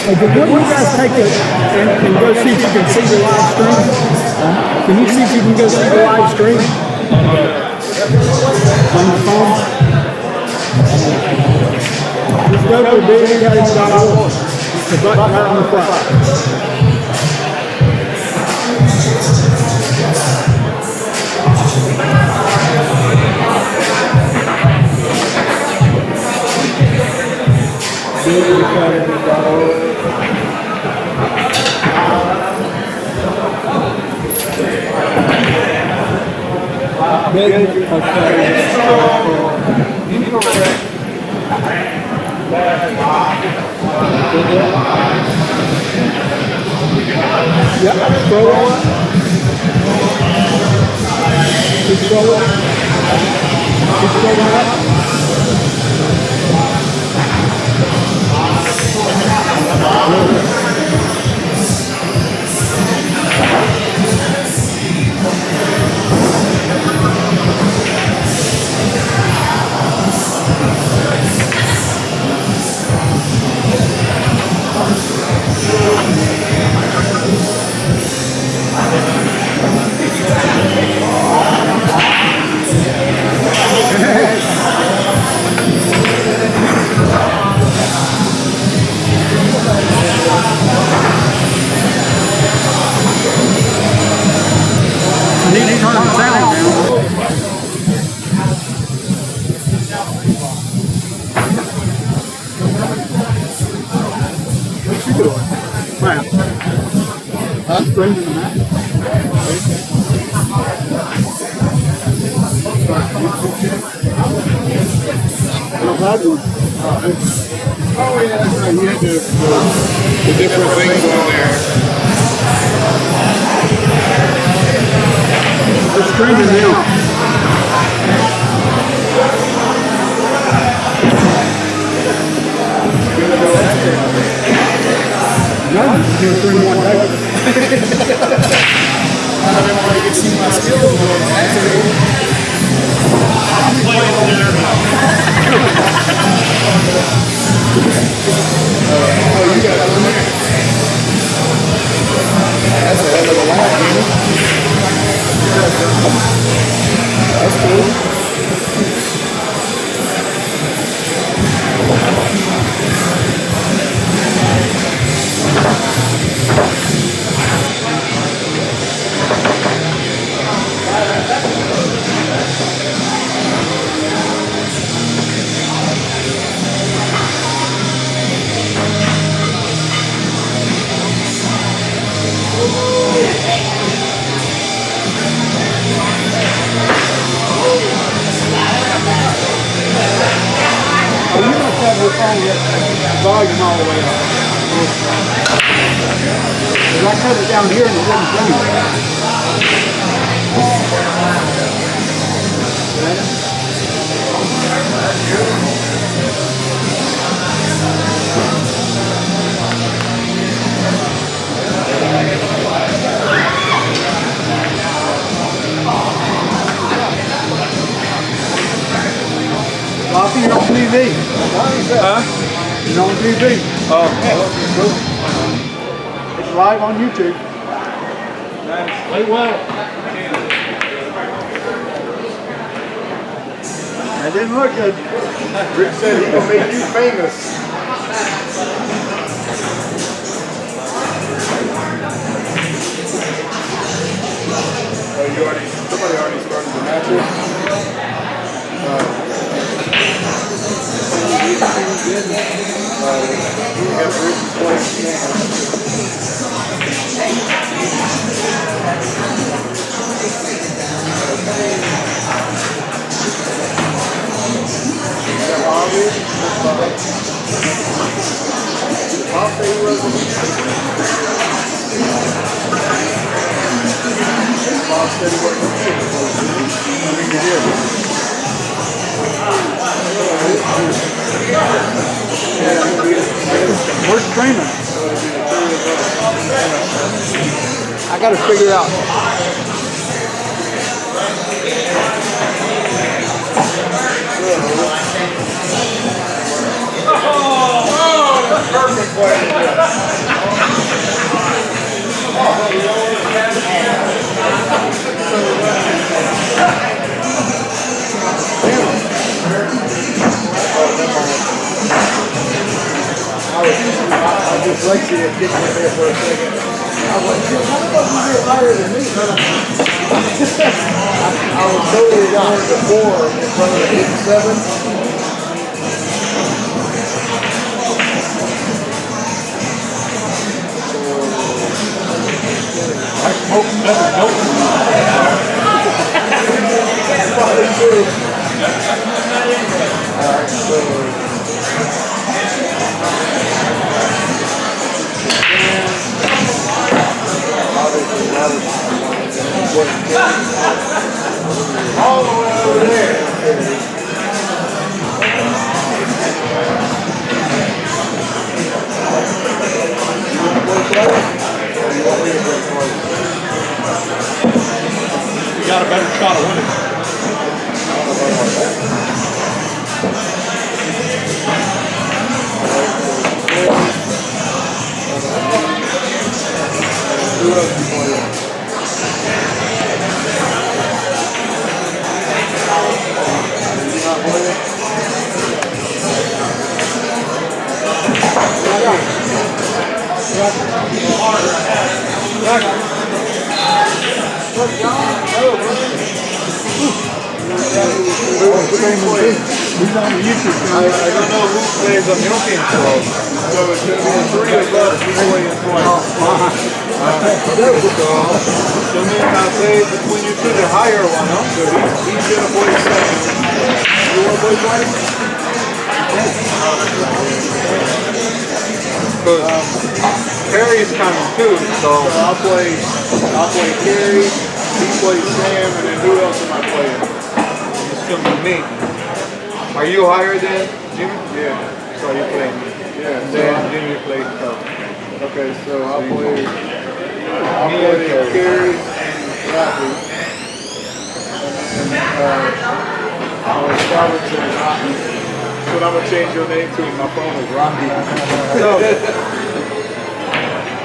Hey, wouldn't you guys take it and go see if you can see the live stream? Can you see if you can go see the live stream? On your phone? Just go to Billiard.org. The button right on the front. Billiard.org. Yeah, scroll on. Keep scrolling. Keep scrolling up. I need to turn the sound down. What you doing? Wow. Huh? Bringing the mat. Oh yeah, that's right. You had the different things on there. We're streaming now. No, you're going to stream one day. I don't know you can see my skills. I'm playing there. Oh, you got it on there. That's a hell of a lot, man. That's cool. Volume all the way up. Because I cut it down here and it doesn't play. Lofty, you're on TV. Huh? You're on TV. Oh. It's live on YouTube. Nice. Play well. That didn't look good. Rick said he can make you famous. Oh, somebody already started the matches. We have Rick playing now. I'll say he wasn't. Bob said he wasn't. I mean, he did. Where's streaming. I got to figure out. Oh, that's perfect way to do it. I was dyslexic at getting in there for a second. I was like, how the fuck you get higher than me? I was totally down to 4 in front of the 8-7. I smoke better dope. That's probably true. Alright, so all the way over there. You got a better shot of winning. He's on the YouTube channel. I don't know who plays on your team, so it's going to be the 3 of us who play twice. So means I'll say between you two, the higher one, huh? So he's going to play second. You want to play twice? Because Carrie's coming too, so I'll play Carrie, he plays Sam, and then who else am I playing? It's going to be me. Are you higher than Jimmy? Yeah. So you play me. Yeah. Then Jimmy plays Carl. Okay, so I'll play Carrie and Rocky. And I'll start with Rocky. So I'm going to change your name to my phone is Rocky. So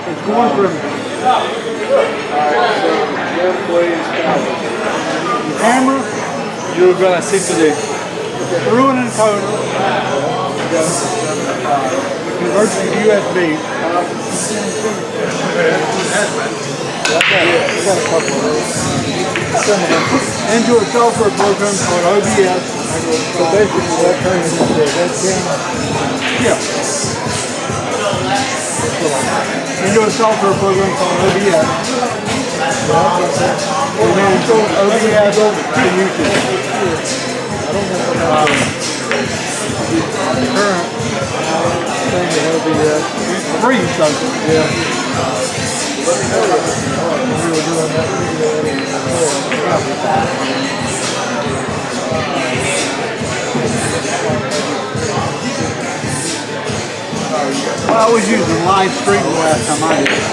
It's going from alright, so Jeff plays Calvin. camera, you're going to see today. Ruin encoder, convert to USB. Into a software program called OBS. So basically that turns into a webcam. Yeah. Into a software program called OBS. And then OBS to YouTube. Current thing that OBS. It's free something. Yeah. We were doing that Well, I was using live stream the last time I did it.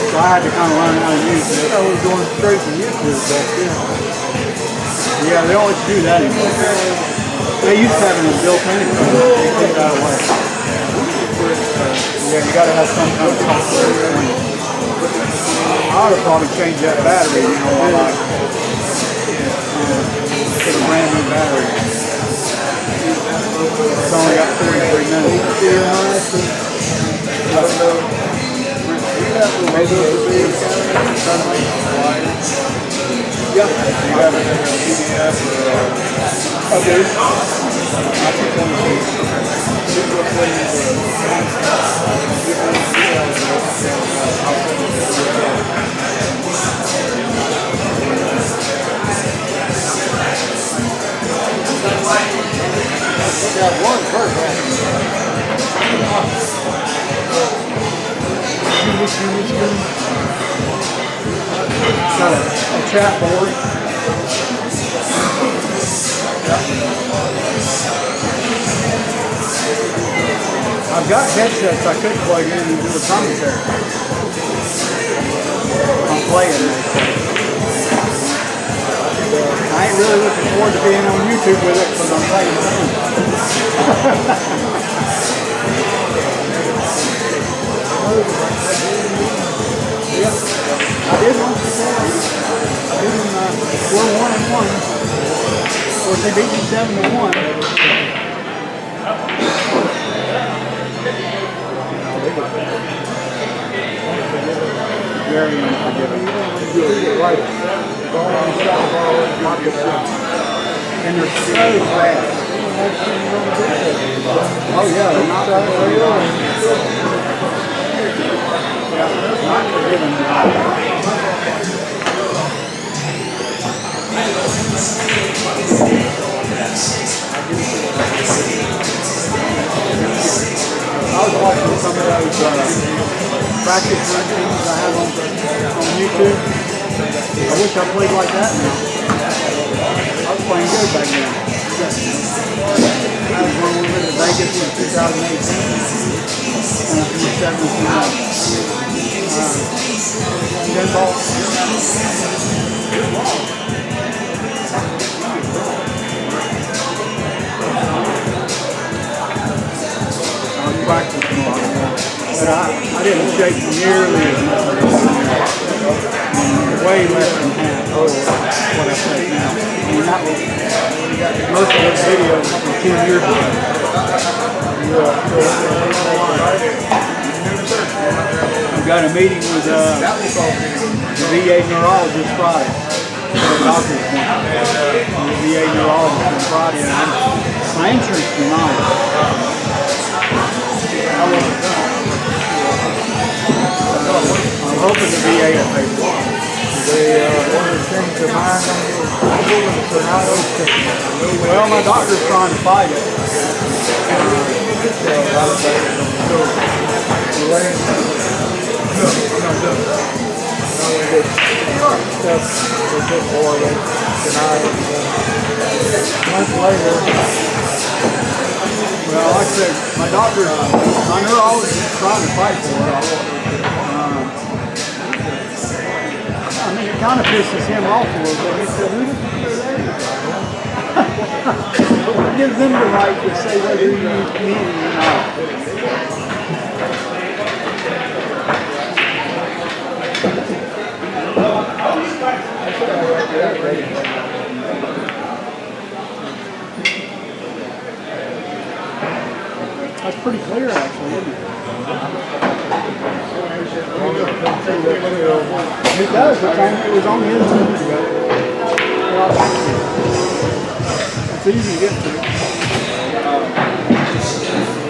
So I had to kind of learn how to use it. I was going straight to YouTube back then. Yeah, they don't let you do that anymore. They used to have it built in anyway. They took that away. Yeah, you got to have some kind of software. I ought to probably change that battery, you know, while I get a brand new battery. It's only got 43 minutes. Yeah. You have it in a PDF or Okay. got one first, Got a chat board. I've got headsets I could plug in and do a commentary. I'm playing this. I ain't really looking forward to being on YouTube with it because I'm playing the game. Yep. I did once before. I did when we're 1-1. Of course, they beat me 7-1. Very unforgiving. Right. And they're so fast. Oh yeah, they're not forgiving. Not forgiving. I was watching some of those practice routines I have on YouTube. I wish I played like that now. I was playing good back then. I was when we went to Vegas in 2018. Pinball. Practice more, but I didn't shake nearly as much as I did. Way less than half of what I shake now. I mean, that was most of those videos from 10 years ago. I've got a meeting with the VA neurologist Friday. The doctor's appointment. The VA neurologist on Friday. My insurance denied. I'm hoping the VA will pay for it. They want to change their mind on the well, my doctor's trying to fight it. Months later, well, like I said, my doctor, my neurologist is trying to fight for it. I mean, it kind of pisses him off a little bit. He said, who does it gives them the right to say whether you need me or not. That's pretty clear, actually, isn't it? It does. It was on the inside. It's easy to get to.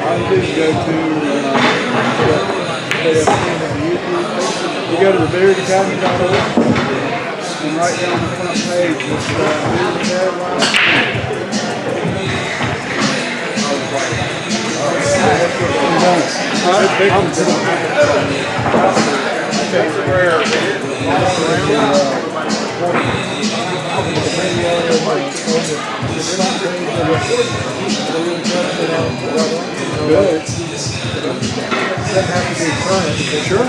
All you do is go to you go to the billiardacademy.org and right down the front page it's Billiard Academy. Sure.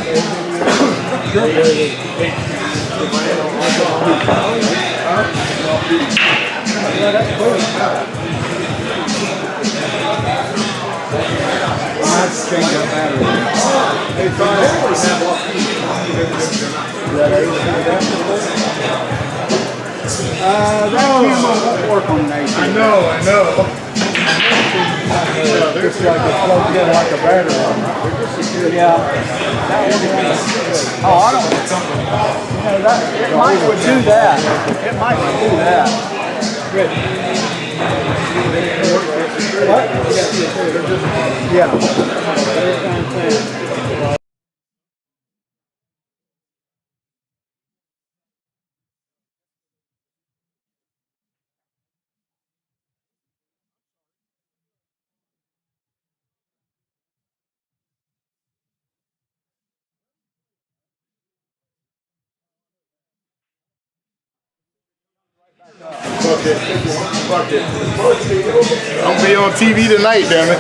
I have to change that battery. That camera won't work on an AC. I know. It's like it's plugged in like a battery. Yeah. Oh, I don't. It might do that. It might do that. Good. What? Yeah. Fuck it. Fuck it. I'm gonna be on TV tonight, damn it.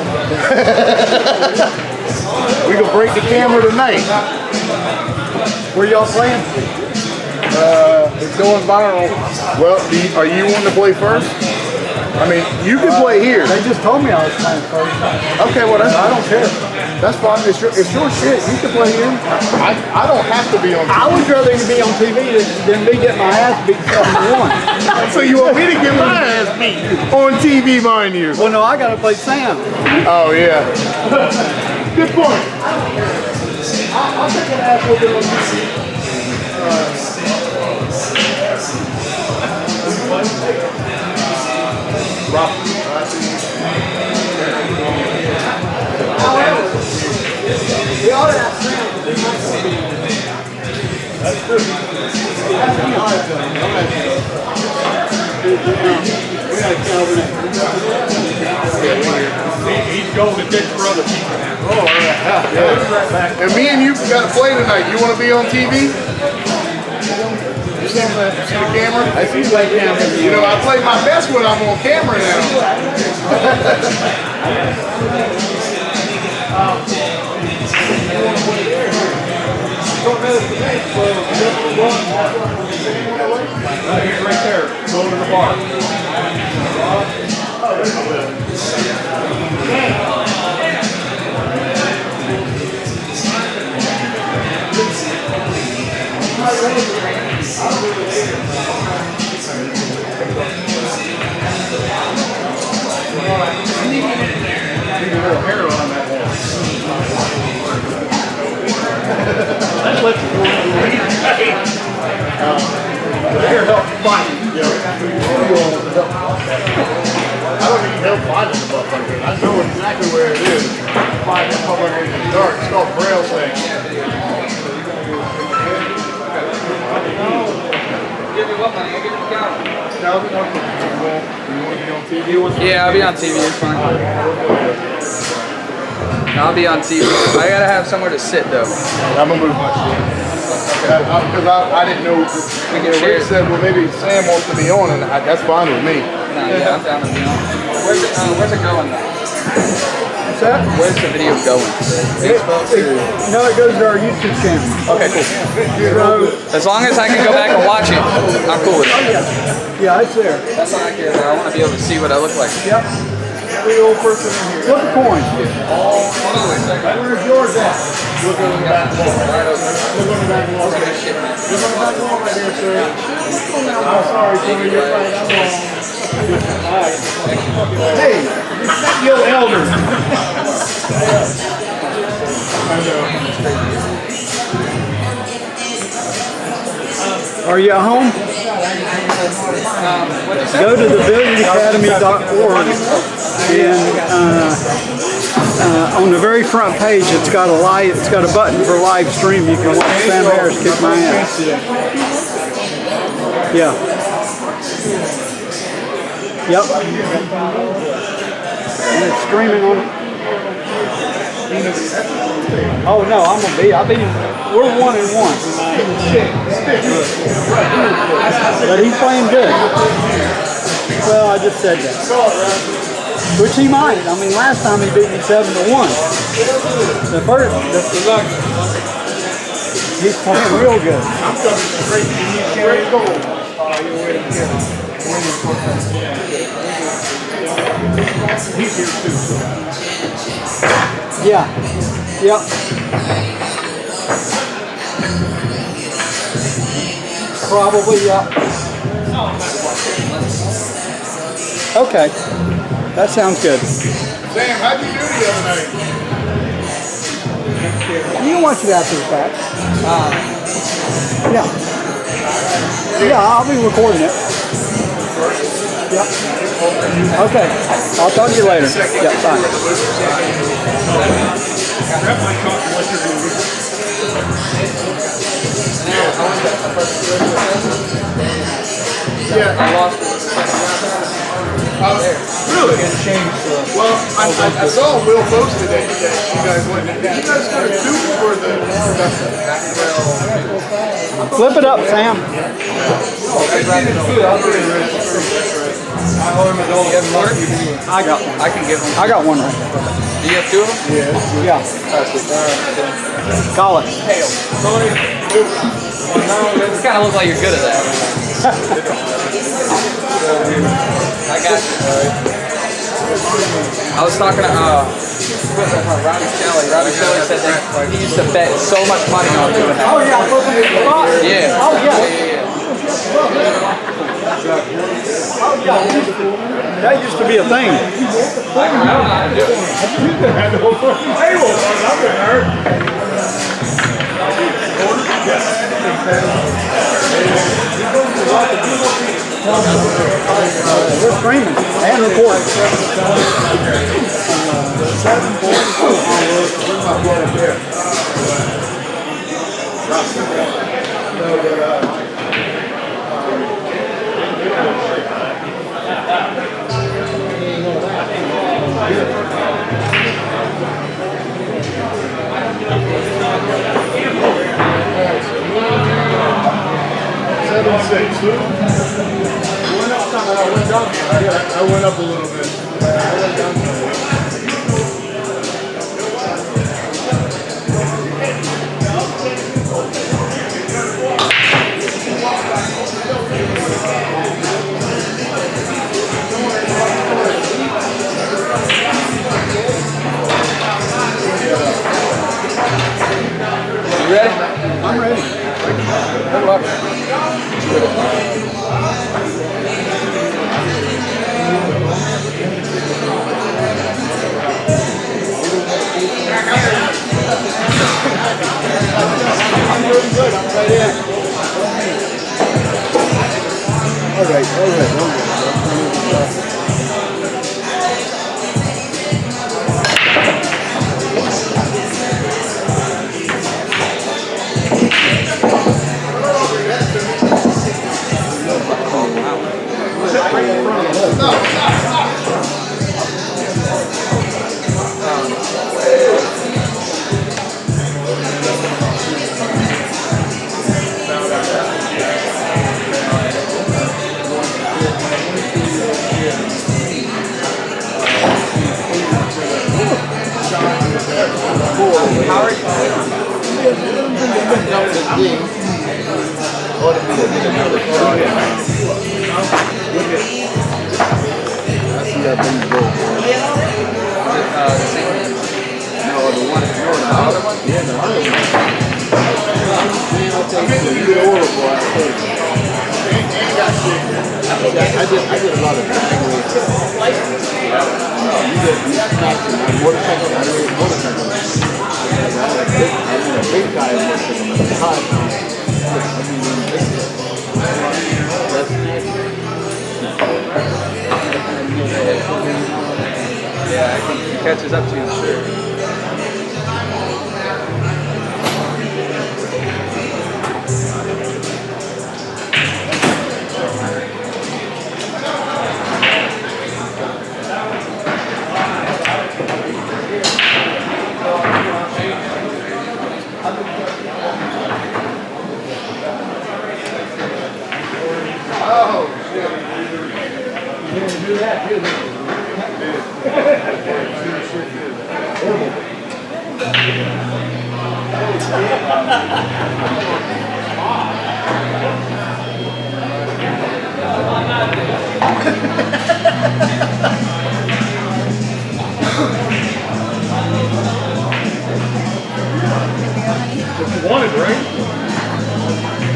We gonna break the camera tonight. Where y'all playing? It's going viral. Well, are you wanting to play first? I mean, you can play here. They just told me I was playing first. Okay, well, I don't care. that's fine. It's your shit. You can play here. I don't have to be on TV. I would rather be on TV than me get my ass beat 7-1. So you want me to get my ass beat on TV, mind you? Well, no, I gotta play Sam. Oh, yeah. Good point. I'll take an ass whooping on TV. We ought to have Sam. That's good. He's going to take for other people. Oh, yeah. And me and you got to play tonight. You want to be on TV? You see the camera? I see that camera. You know, I play my best when I'm on camera now. He's right there. Go to the bar. Here, help find it. I don't need help finding the motherfucker. I know exactly where it is. Find that motherfucker in the dark. It's called Braille thing. Yeah, I'll be on TV. It's fine. I'll be on TV. I gotta have somewhere to sit though. I'm gonna move my shit. Because I didn't know. Rick said, well, maybe Sam wants to be on, and that's fine with me. No, yeah, I'm down to be on. Where's it going though? What's that? Where's the video going? Facebook? No, it goes to our YouTube channel. Okay, cool. So, As long as I can go back and watch it, I'm cool with it. yeah, it's there. That's all I care about. I want to be able to see what I look like. Yep. Every old person in here. Flip a coin. Where's yours at? Look on the back wall. Right over. Look on the back wall. Look on the back wall right there, sir. I'm sorry, sir. You're right. I'm wrong. Hey, respect your elders. Are you at home? Go to thebilliardacademy.org and on the very front page it's got a button for live stream. You can watch Sam Harris kick my ass. Yeah. Yep. And it's streaming on. Oh no, we're 1-1. But he's playing good. Well, I just said that. Which he might. I mean, last time he beat me 7-1. He's playing real good. I'm coming straight to you. Carry gold. He's here too. Yeah. Yep. Probably, yeah. Okay. That sounds good. Sam, how'd you do the other night? You can watch it after the fact. Yeah. Yeah, I'll be recording it. Yep. Okay. I'll talk to you later. Yeah, bye. Yeah. I lost it. Really? Really? It changed. Well, I saw Will post today that you guys went. Did you guys go to two for the production? Flip it up, Sam. I got one. I can get one. I got one right there. Do you have two of them? Yeah. Call it. You kind of look like you're good at that. I got you. I was talking to Robbie Shelley. Robbie Shelley said that he used to bet so much money on doing that. Oh yeah, Yeah. Oh yeah. That used to be a thing. I don't know how to do it. We're streaming and recording. I went up a little bit. You ready? I'm ready. Good luck. I'm doing good. I'm right in. All right. How are you? I did a lot of drag races. Motorcycle. I did motorcycle. I'm a big guy motorcycle. It's hard. Yeah, I think he catches up to you, sure.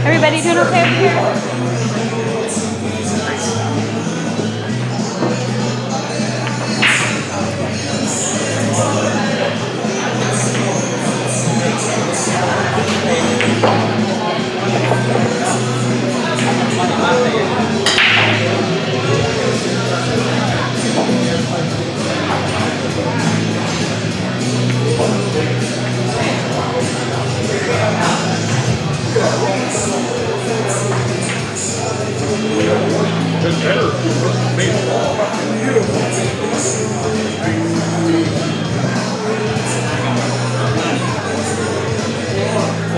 Everybody doing okay over here?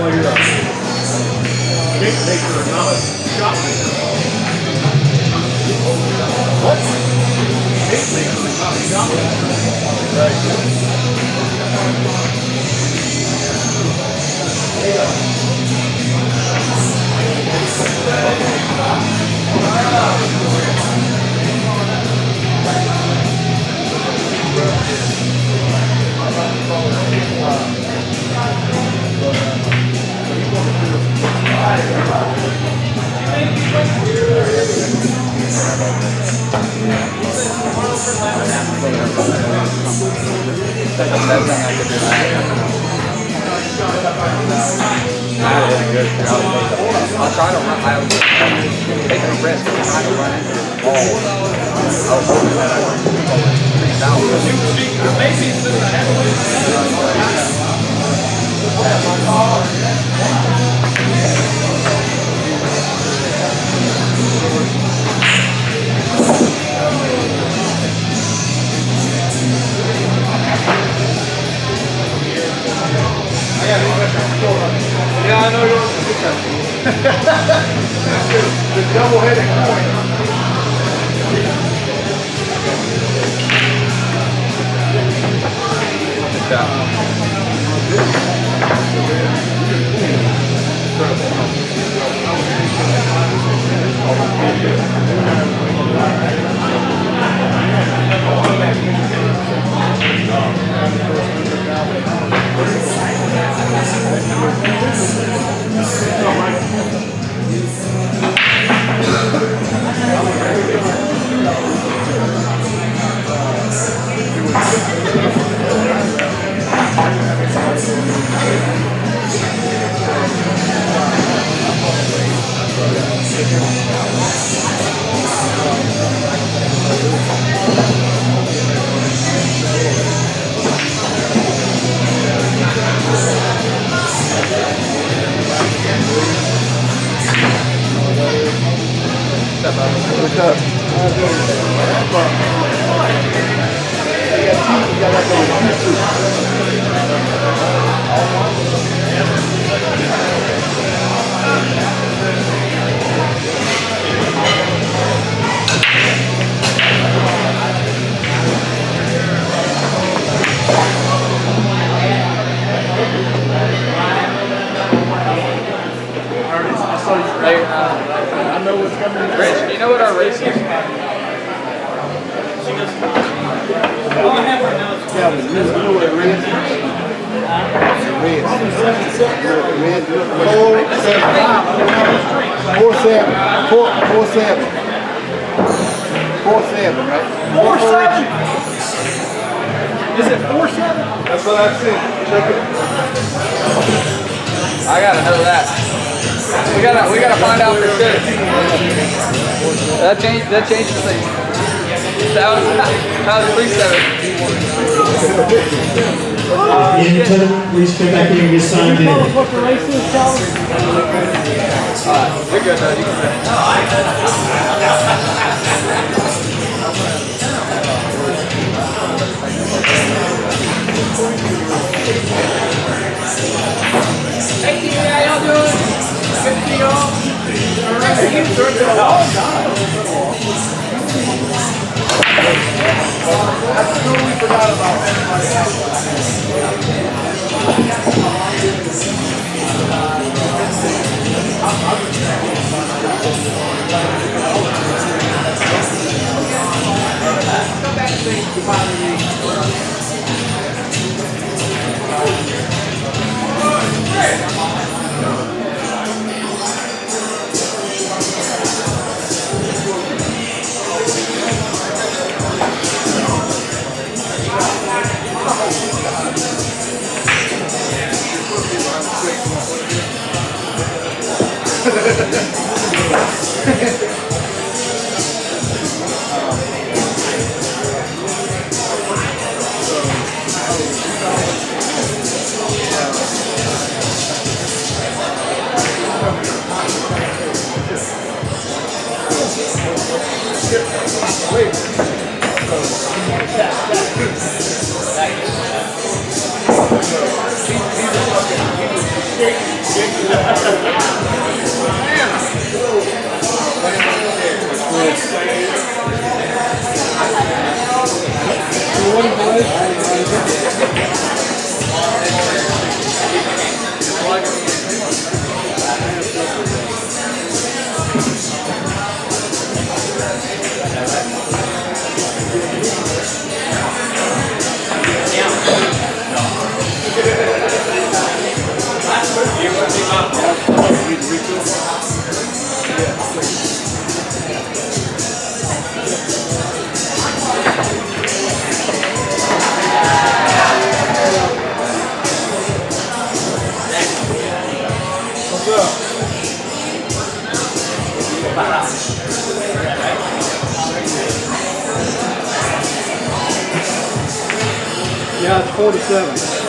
play it up. Dictator or not, shot maker. What? Dictator or not, shot maker. Right. I'll try to run. I was taking a risk of trying to run into the ball. I was hoping that I would Yeah, I know you're The double-headed coin. What's up? I know what's coming. Rich, do you know what our race is? Yeah, but you know what it is? Red. 4-7, right? 4-7. Is it 4-7? That's what I see. Check it. I gotta know that. We gotta find out for sure. That changes things. That was 3-7. Please come back here and get signed in. Tell us what the race is, Calvin. You're good, though. You can Hey, how y'all doing? Good to see y'all. I totally forgot about that. Yeah, it's 47.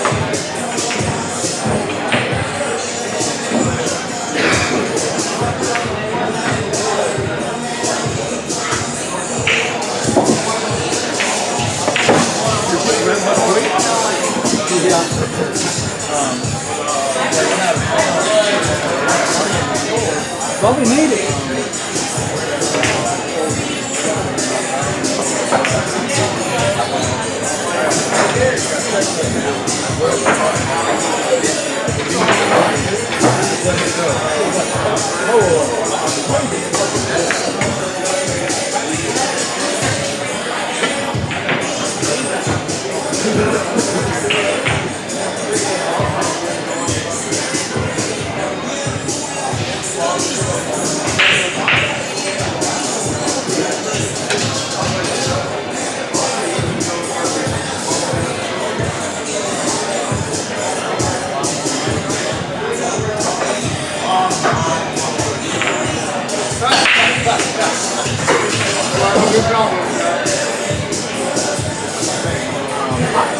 Yeah. Well, we need it.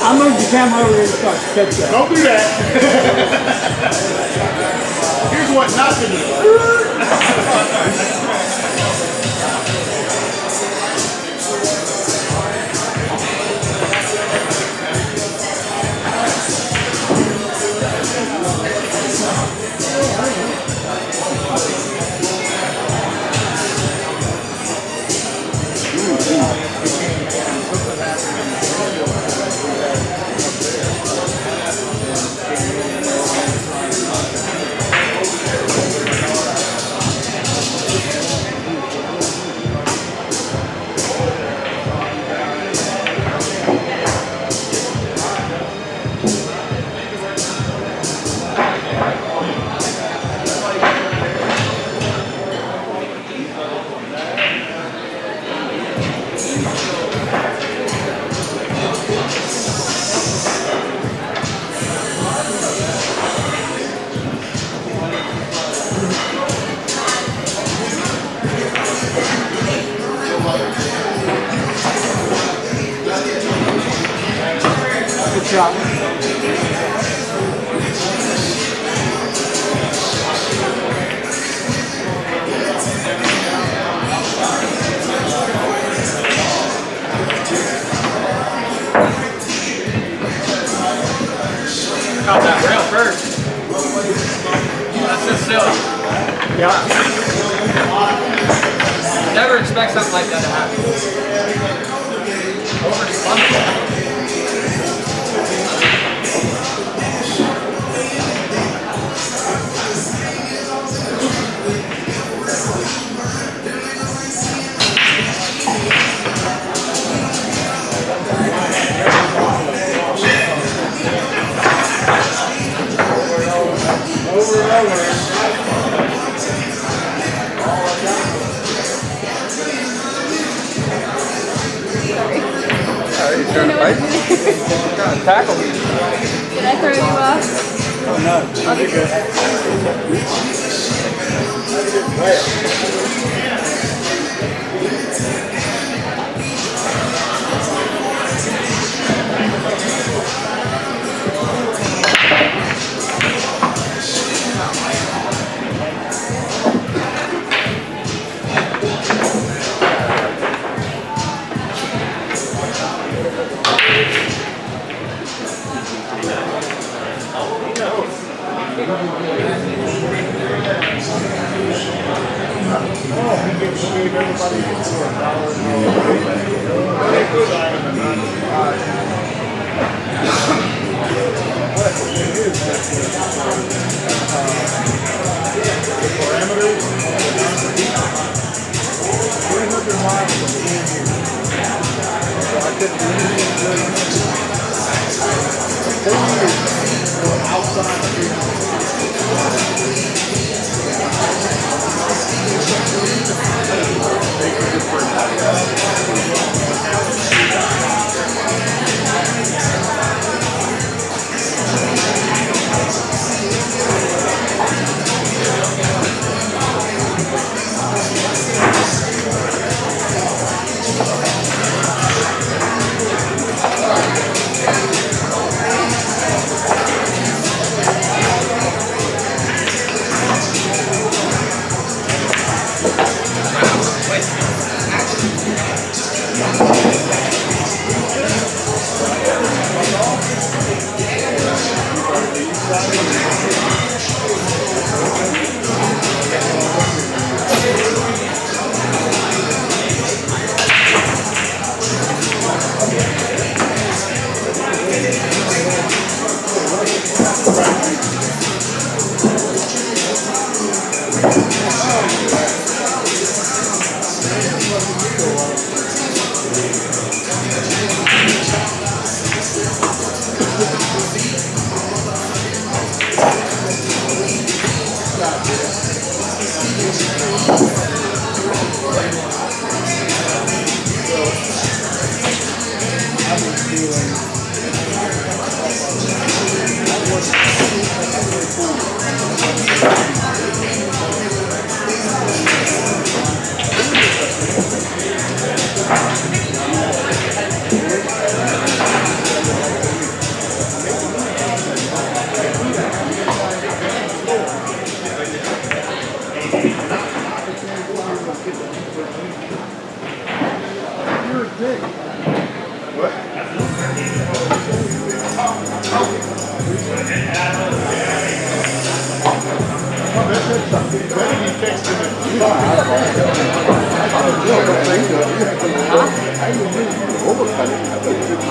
I moved the camera over here to start to catch that. Don't do that. Here's what not to do. Good shot. Caught that rail first. That's just silly. Yeah. Never expect something like that to happen. Overspun it. Trying to fight? Trying to tackle me. Did I throw you off? Oh no, you're good.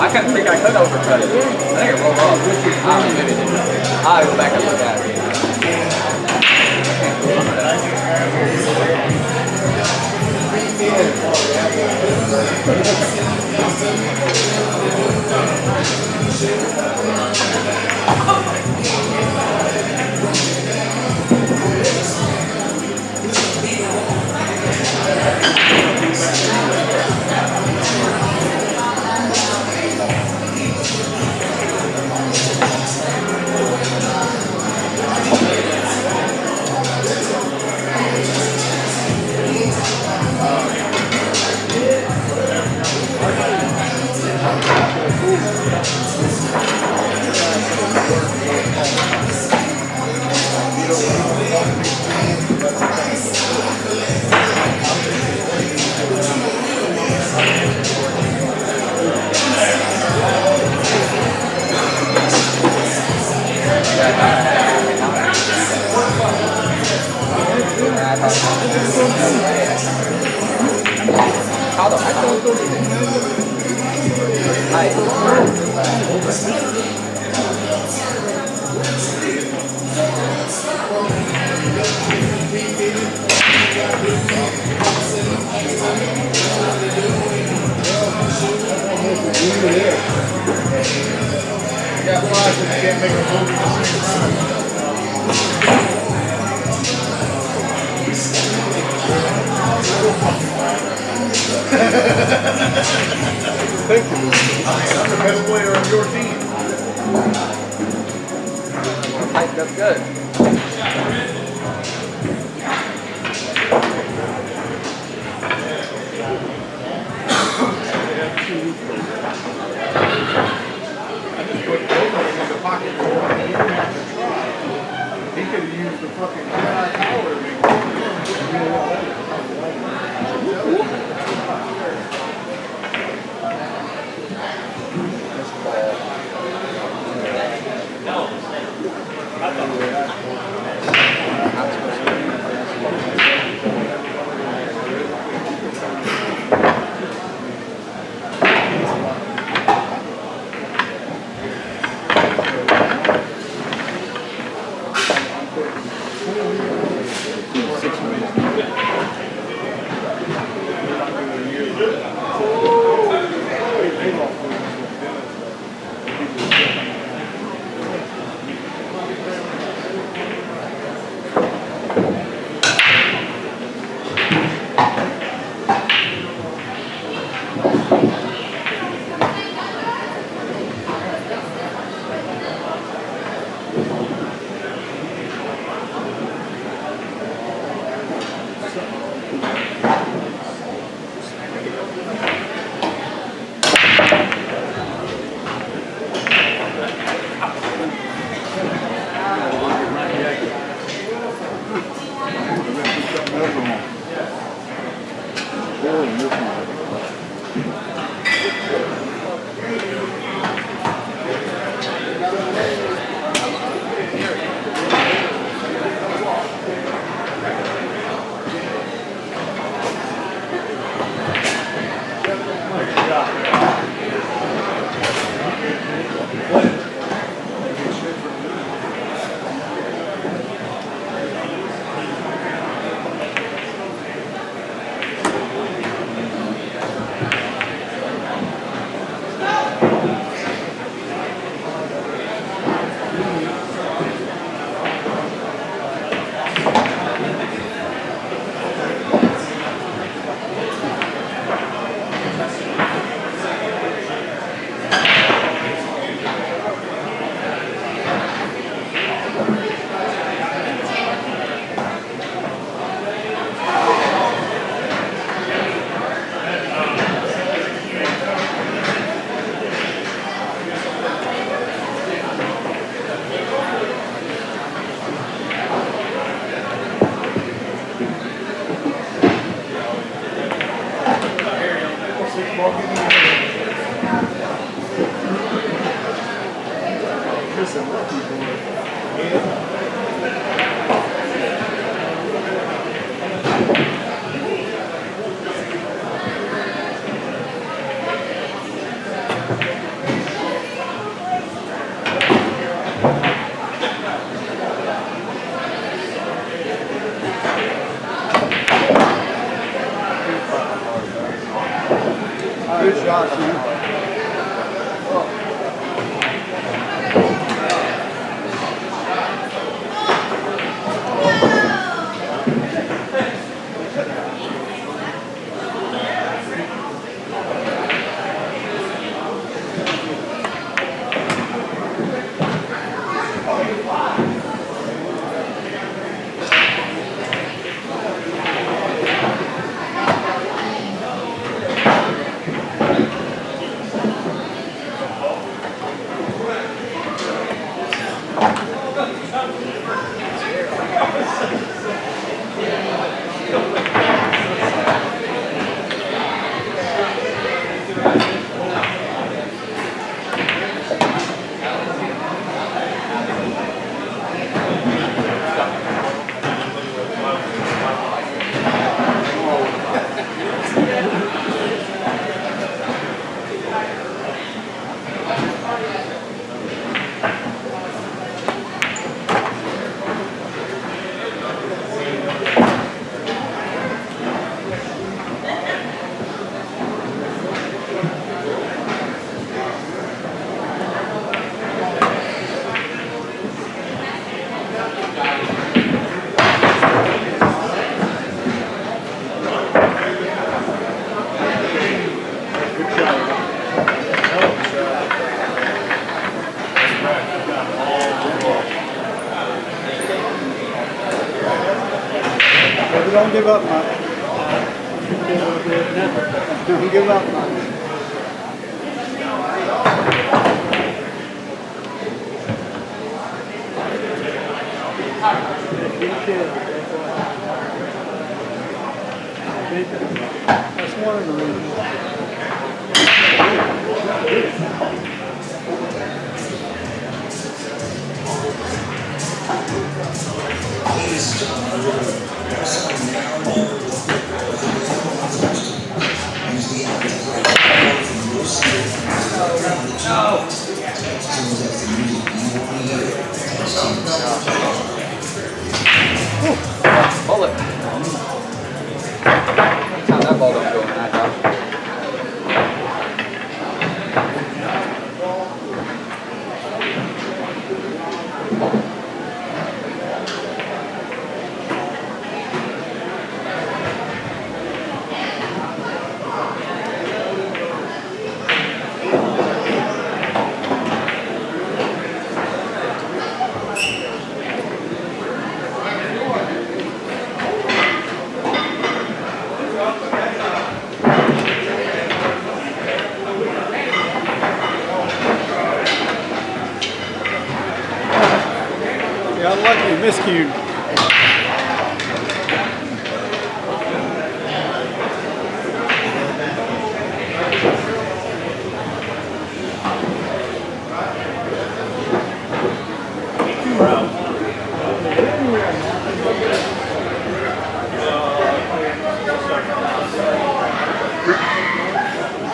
I couldn't think I could overcut it. I think it rolled off. I don't know, maybe it didn't. I'll go back and look at it. Thank you. I'm the best player on your team. Tightened up good. I just put Bowman in the pocket for one. He didn't have to try. He could have used the fucking Jedi power to make Good shots, man. Don't give up, Mike. Don't give up, Mike. That's one of the reasons. Hold it. Time that ball don't go in that house. Yeah, unlucky miscue.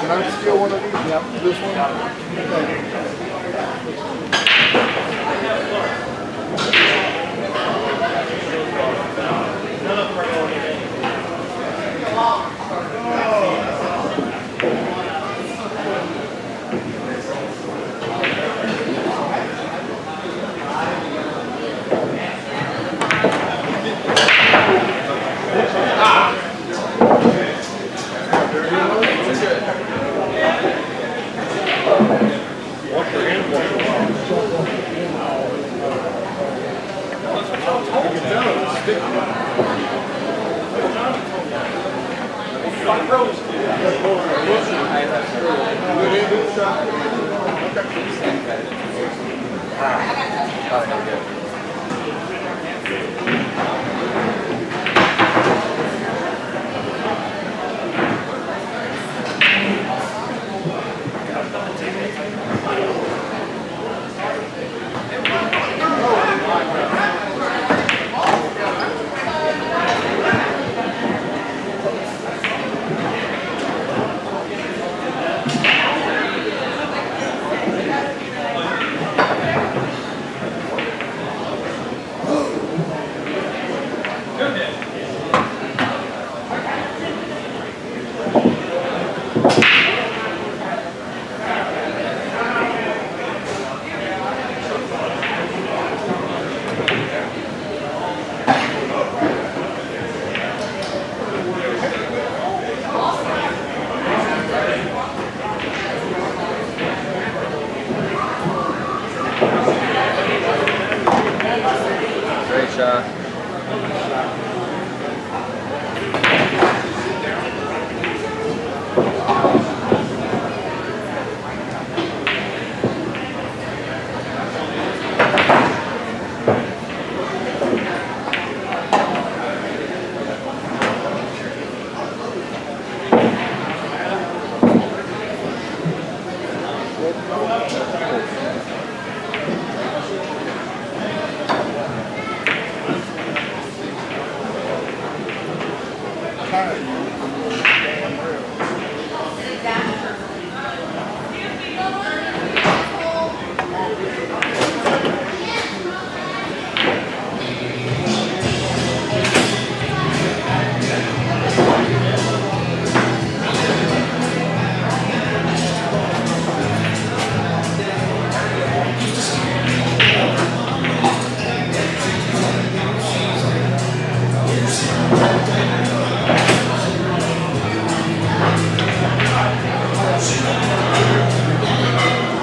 Can I steal one of these? Yeah. This one? shot.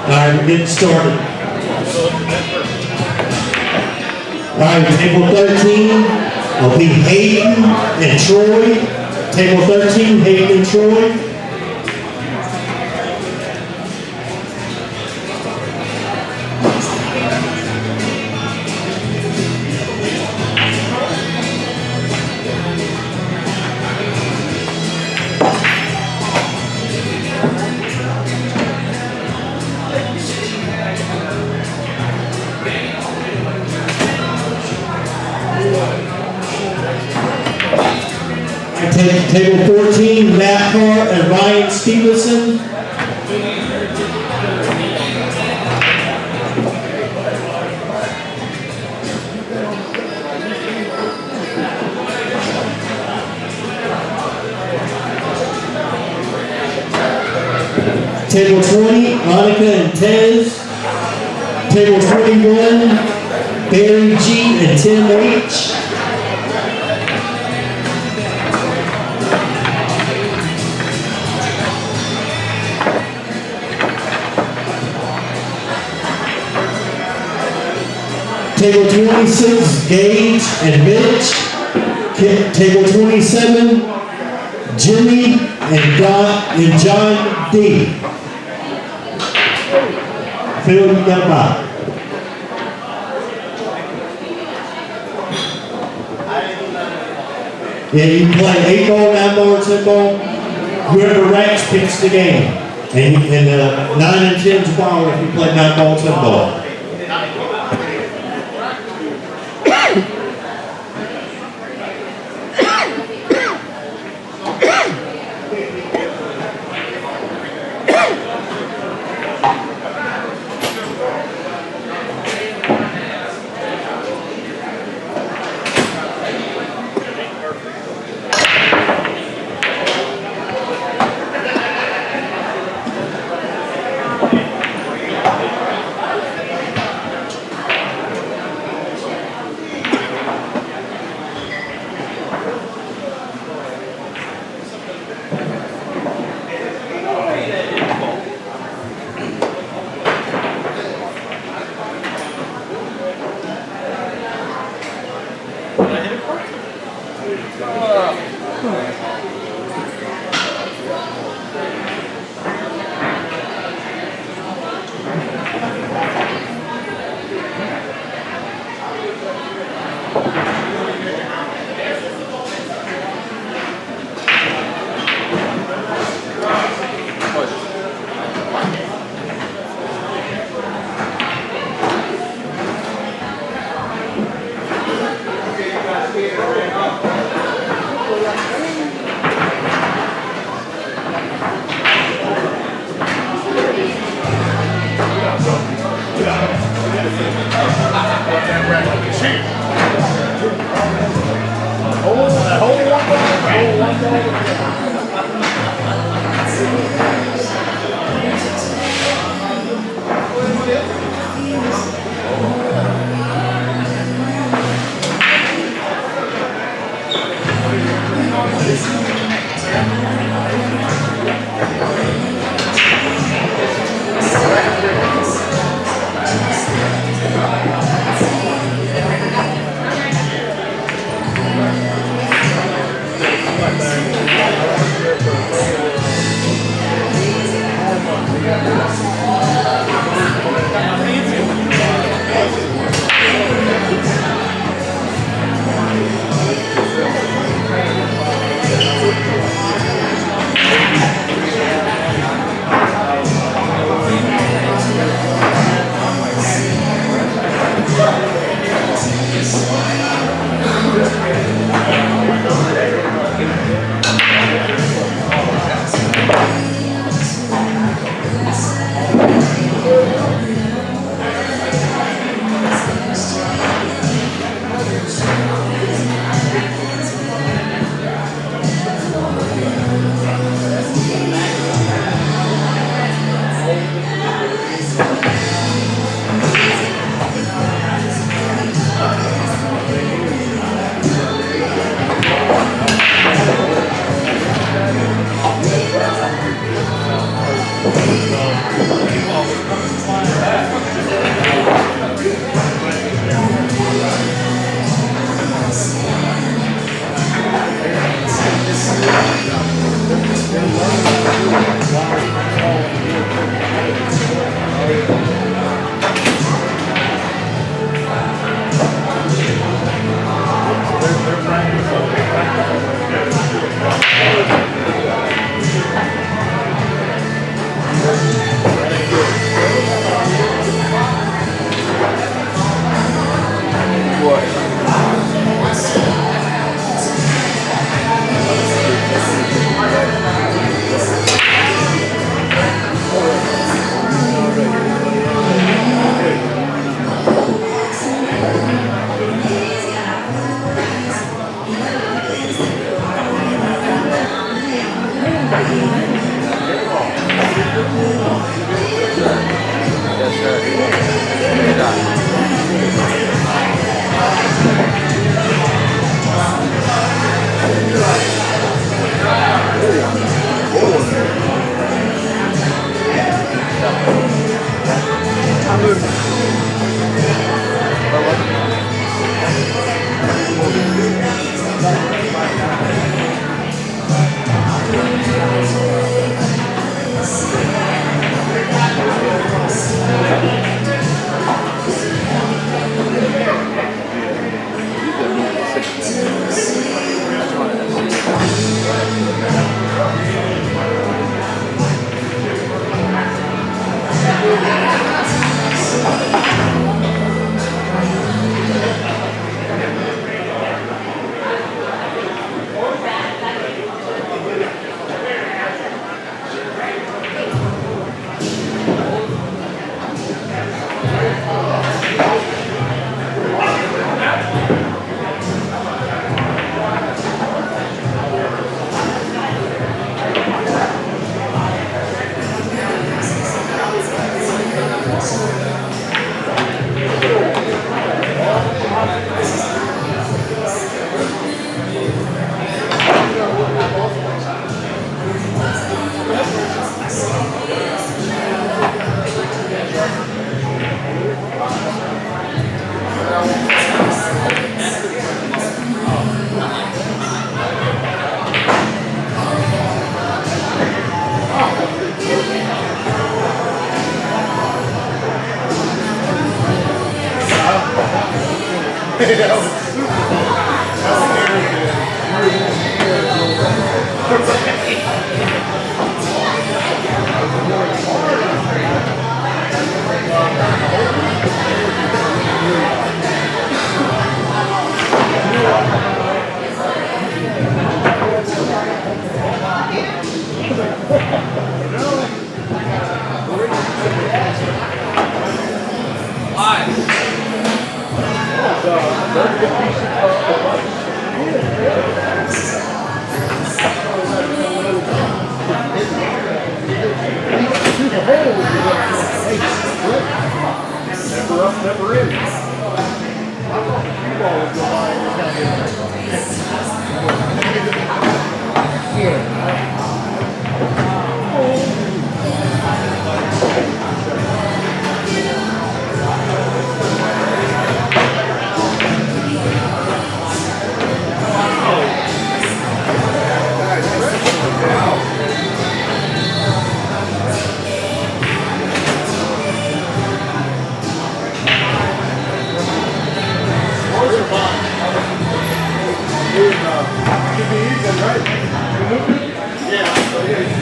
Alright, we're getting started. Alright, table 13 will be Hayden and Troy. Table 13, Hayden and Troy. Table 14, Matt Carr and Ryan Stevenson. Table 20, Monica and Tez. Table 21, Barry G and Tim H. Table 26, Gage and Mitch. Table 27, Jimmy and John D. Phil, you got by. Yeah, you play 8 ball, 9 ball, 10 ball. Whoever ranks picks the game. And 9 and 10's ball if you play 9 ball, 10 ball.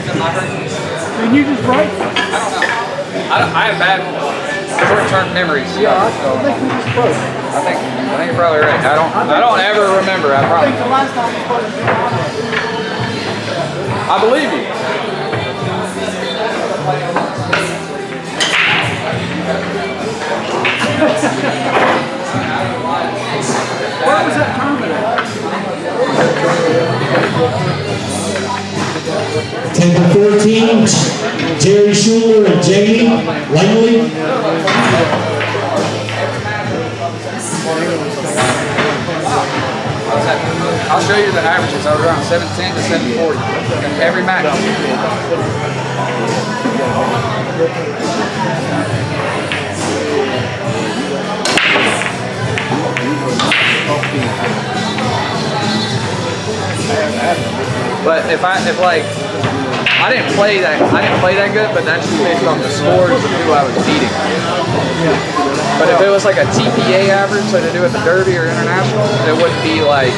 Can you just break? I have bad short-term memories. Yeah, I think we just broke. I think you're probably right. I don't ever remember. I I promise. think the last time we played, I believe you. where was that tournament at? 10 to 14, Terry Schuler and Jamie Langley. I'll show you the averages. I was around 710 to 740 in every match. But if like I didn't play that good, but that's just based on the scores of who I was beating. But if it was like a TPA average, like to do with the Derby or International, it wouldn't be like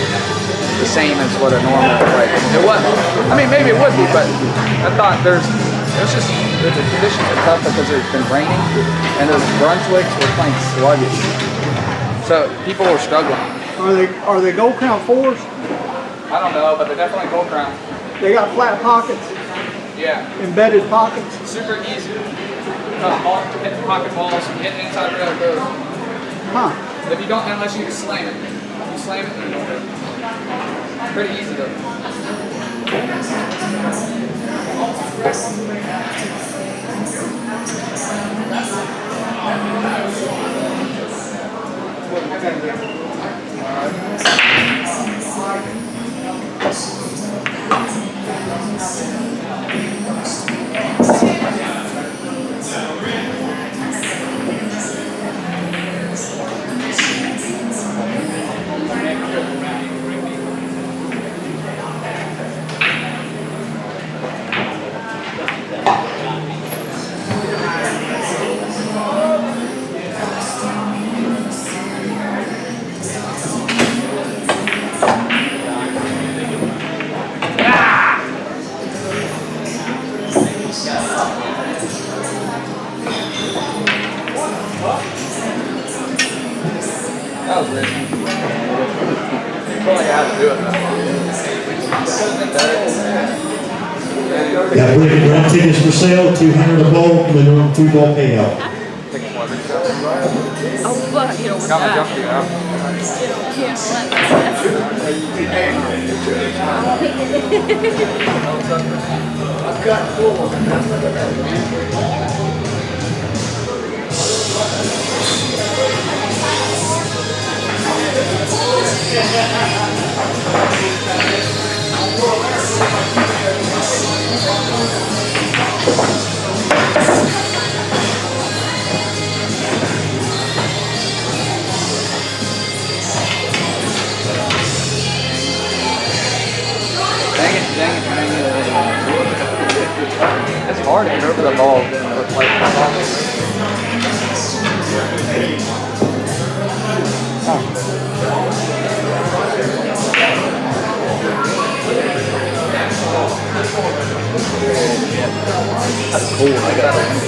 the same as what a normal like it was. I mean, maybe it would be, but I thought the conditions are tough because it's been raining and those Brunswicks were playing sluggish, so people were struggling. Are they Gold Crown 4s? I don't know, but they're definitely Gold Crown. They got flat pockets, Yeah, embedded pockets. super easy. Hit the pocket balls, hit the inside rail goes. Huh. If you don't, unless you slam it. If you slam it, then you don't go. Pretty easy though. That was risky. I feel like I had to do it though. Got Brady Brown tickets for sale, 200 a ball, minimum 2 ball payout. Oh, fuck, you don't want Got my that. junkie out. You can't Dang it. It's hard to get over the ball with like the ball. cool. I got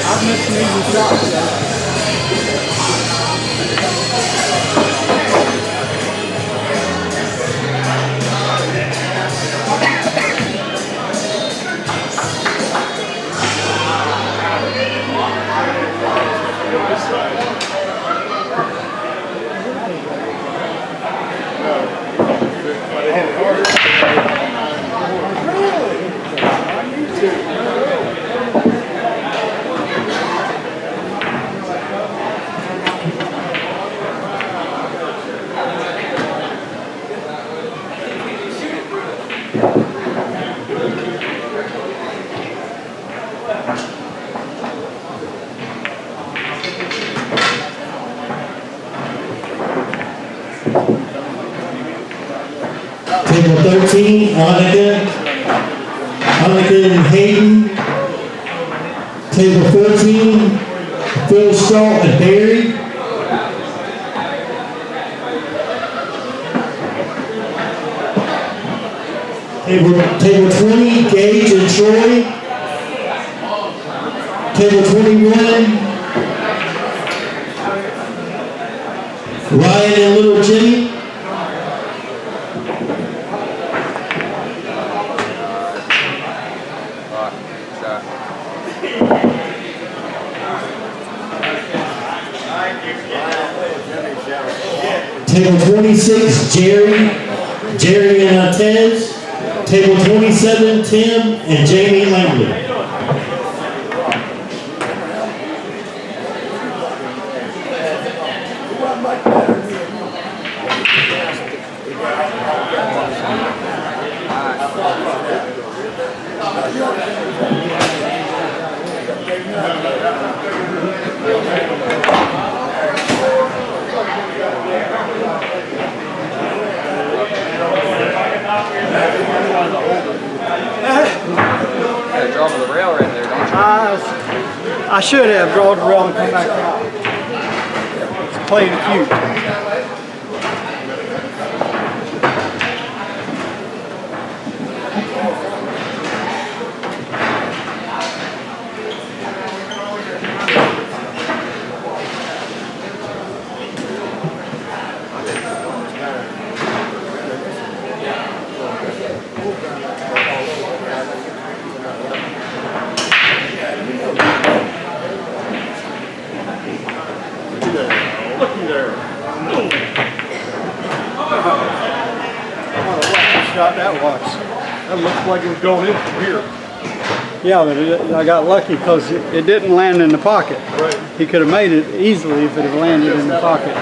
I've missed some easy shots, though. Table 13, Annika and Hayden. Table 14, Phil Straw and Barry. Table 20, Gage and Troy. Table 21, Ryan and Little Jimmy. Table 26, Jerry and Tez. Table 27, Tim and Jamie Langley. Gotta draw to the rail right there, don't you? I should have drawn the rail and come back out. It's playing cute. Shot that was. That looks like it was going in from here. Yeah, but I got lucky because it didn't land in the pocket. Right. He could have made it easily if it had landed in the pocket.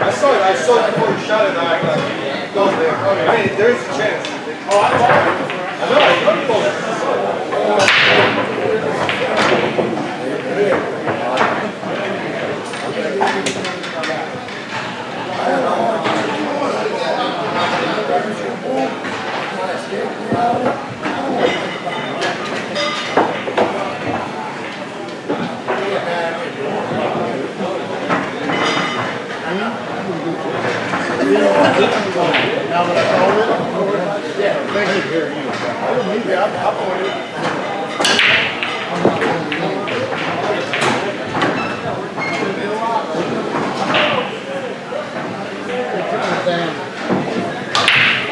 I saw it before you shot it. I go there. I mean, there is a chance. Oh, I know. Now that I called it? Yeah. Thank you. Here, you. Yeah, I'll point it.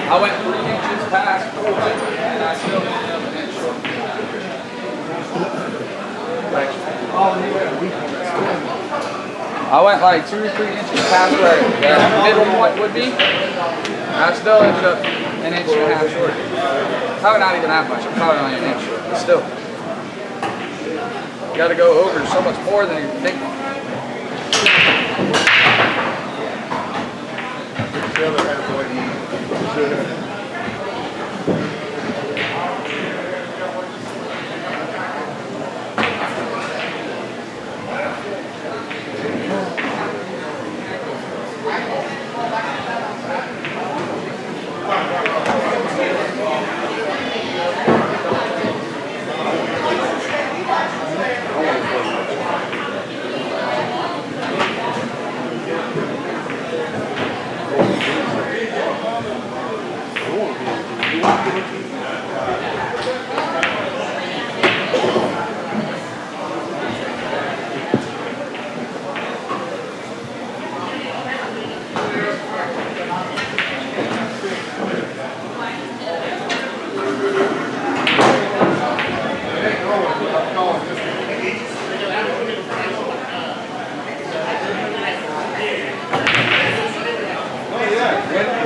I went 3 inches past and I still ended up an inch short. I went like 2 or 3 inches past where the middle point would be. I still ended up an inch and a half short. Probably not even that much. I'm probably only an inch short, but still. You got to go over so much more than you think. The other halfway.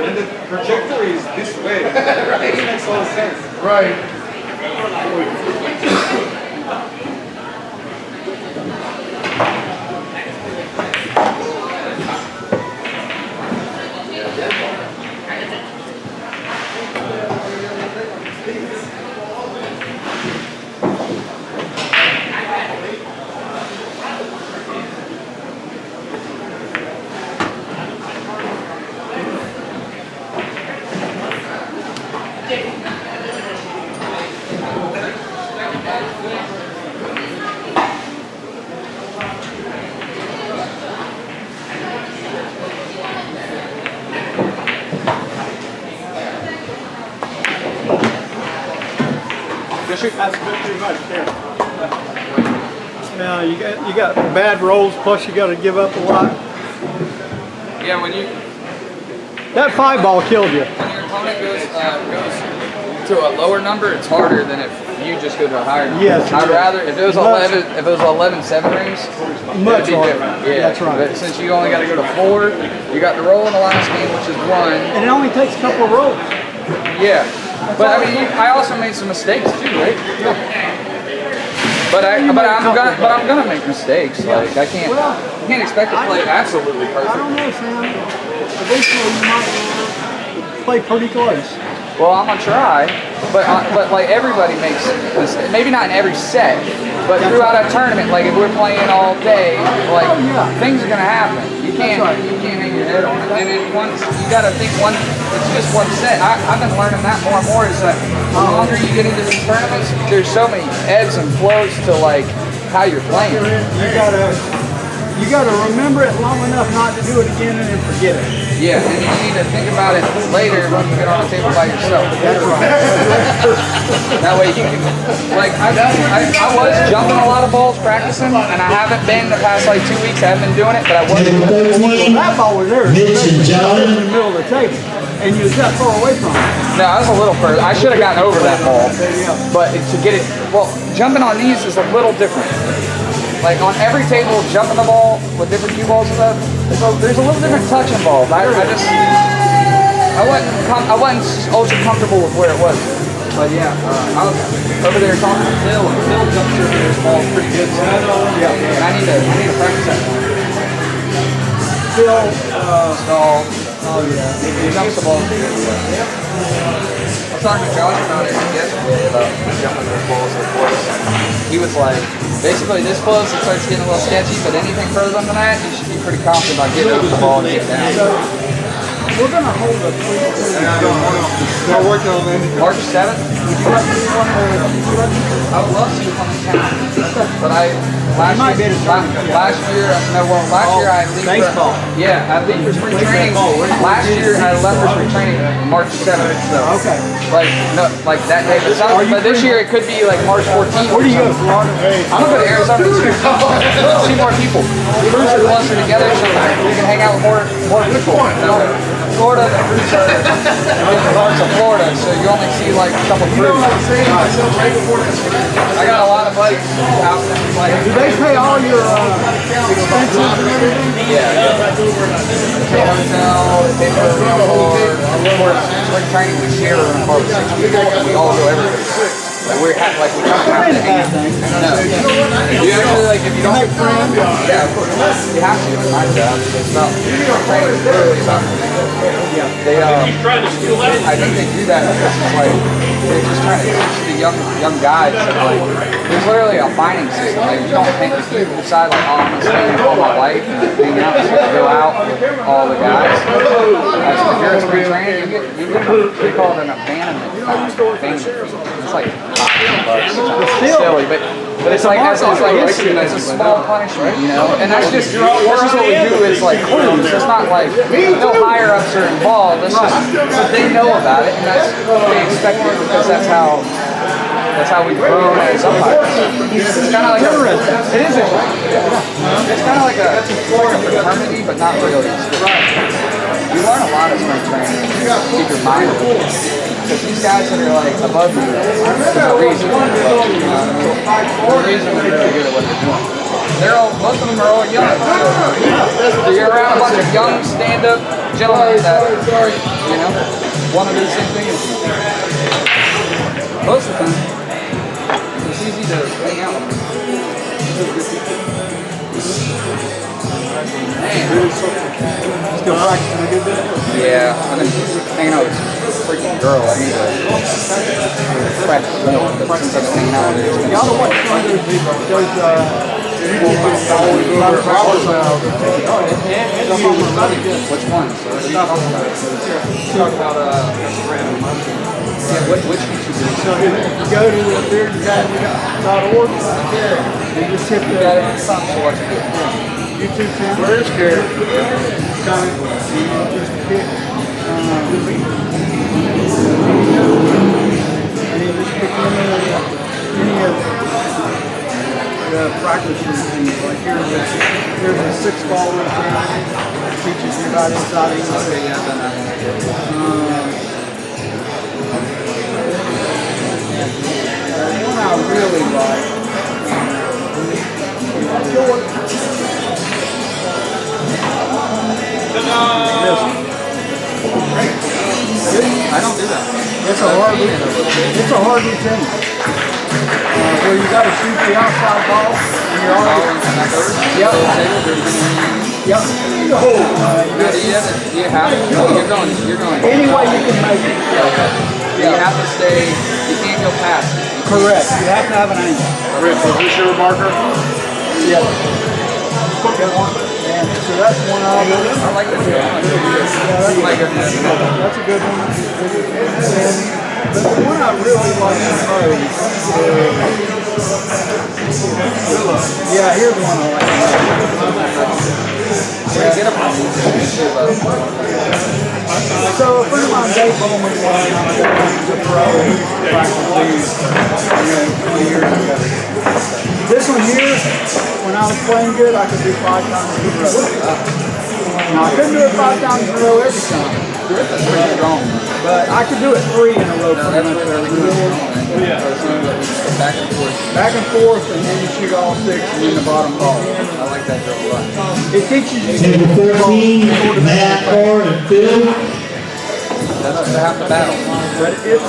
When the trajectory is this way, right? It makes all sense. Right. That's pretty much there. Now you got bad rolls, plus you got to give up a lot. Yeah, when That 5 ball killed you. your opponent goes to a lower number, it's harder than if you just go to a higher number. Yes, I'd yeah. rather if it was 11 7 rings, Much it'd be harder. different. Yeah, That's right. But since you only got to go to 4, you got the roll in the last game, which is 1. And it only takes a couple of rolls. Yeah, But I mean, I also made some mistakes too, right? But I'm gonna make mistakes. Like I can't expect to play absolutely perfect. I don't know, Sam. Eventually you might play pretty close. Well, I'm gonna try, but like everybody makes mistakes. Maybe not in every set, but throughout a tournament. Like if we're playing all day, like things are gonna happen. You can't hang your head on it. And then once you gotta think it's just one set. I've been learning that more and more. Is that the longer you get into these tournaments, there's so many ebbs and flows to like how you're playing. You gotta remember it long enough not to do it again and then forget it. Yeah, and you need to think about it later when you get on the table by yourself. That's right. That way you can, like, I was jumping a lot of balls practicing, and I haven't been the past like 2 weeks. I haven't been doing it, but I was doing it. That ball was there. Mitch and John. In the middle of the table, and you was that far away from it. No, I was a little further. I should have gotten over that ball, but to get it, well, jumping on these is a little different. Like on every table, jumping the ball with different cue balls and stuff, there's a little different touch involved. I wasn't ultra comfortable with where it was. But yeah, I was over there talking to Phil, and Phil jumps over his ball pretty good. So and I need to practice that more. Phil, Oh yeah, he jumps the ball. I was talking to Josh about it yesterday about jumping those balls so close. He was like, basically this close it starts getting a little sketchy, but anything further than that, you should be pretty confident about getting over the ball and getting down. we're gonna hold a free. Not working on anything. March 7th? I would love to come to town, but last year I leave baseball. I leave for spring training. Last year I left for spring training March 7th. So Okay. like that day. But this year it could be like March 14th. Where do you go, Florida? I'm gonna go to Arizona to see more people. Crews are closer together, so we can hang out with more people. Florida, the crews are in different parts of Florida, so you only see like a couple crews. I got a lot of buddies out there. Do they pay all your expenses and everything? Yeah. The hotel, they pay for a rental car. Spring training, we share a rental car with 6 people, and we all go everywhere. Like we don't have to hang out. No. You actually if you don't make friends. Yeah, of course. You have to. It's my job. It's about training. It's literally about. They I think they do that because it's like they're just trying to teach the young guys that there's literally a finding system. Like you don't think if you decide like I'm gonna stay all my life and hang out and go out with all the guys. If you're in spring training, you get they call it an abandonment fine. It's like silly, but it's like it's a small punishment, you know. And that's just what we do is like crews. It's not like no higher ups are involved. It's just but they know about it, and that's they expect it because that's how we grow as umpires. It's kind of like it's kind of like a fraternity, but not really. You learn a lot of spring training. Keep your mind open. Because these guys that are like above you, there's a reason. There's a reason they're really good at what they're doing. Most of them are all young. So you're around a bunch of young stand-up gentlemen that are, want to do the same thing as you. Most of the time, it's easy to hang out with them. Still practicing a good bit? Yeah, I've been hanging out with a freaking girl. I need to practice more, but since I've been hanging out with her, it's been Y'all know what some of those which one? So what are you talking about? Talk about which YouTube? So if you go to the beardacademy.org, you just hit the YouTube channel. Where's Gary? Comment, and just pick and you just pick any of the practice routines. Like here's a 6-ball routine. Teaches you about inside English. One I really like. This one. I don't do that. It's a hard routine. Where you got to shoot the outside ball and you're already. Yep. Yep. Do you have to? You're going. Any way you can make it. You have to stay. You can't go past it. Correct. You have to have an angle. Rich, is this your marker? Yeah. And so that's one of them. I like this one. That's a good one. But the one I really like the most is, yeah, here's one I like. So a friend of mine, Dave Bowman, was a pro. He practiced 20 years ago. This one here, when I was playing good, I could do 5 times in a row. Now I couldn't do it 5 times in a row every time. That's pretty strong. But I could do it 3 in a row pretty much every time. Back and forth. Back and forth, and then you shoot all 6 and then the bottom ball. I like that drill a lot. It teaches you Table 14, Matt, Carr, and Phil. That's half the battle. But it's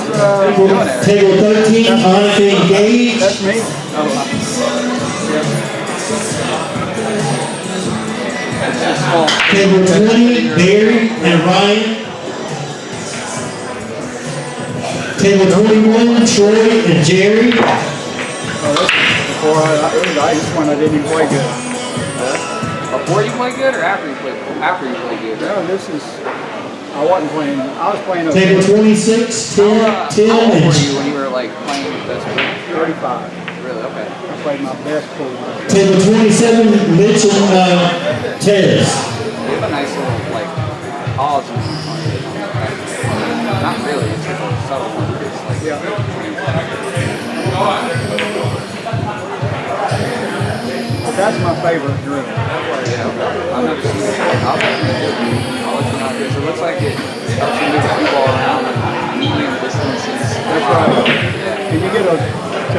Table 13, Monica and Gage. that's me. Table 20, Barry and Ryan. Table 21, Troy and Jerry. Before I just when I didn't even play good. Before you play good or after you play? After you play good. No, this is. I wasn't playing. I was playing. Table 26, Tim How old were and you when you were like playing with this? 35. Really? Okay. I played my best pool. Table 27, Mitch and Tez. They have a nice little like pause on it. Not really. It's just a subtle one. It's like But that's my favorite drill. I've never seen it. I'll let you know because it looks like it helps you move the ball around medium distances. That's right. And you get to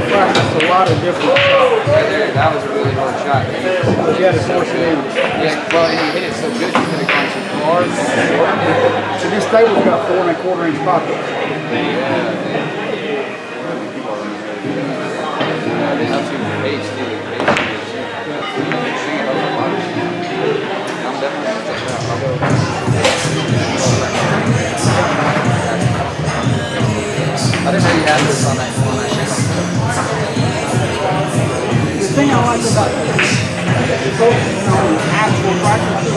practice a lot of different shots. Right there, that was a really hard shot. Because you had to force it in. Yeah, well, and you hit it so good, you could have gone too far. So this table's got 4 1/4 inch pockets. That's your pace, too. I'm definitely going to check it out. I didn't know you had this on that channel. The thing I like about focusing on actual practice,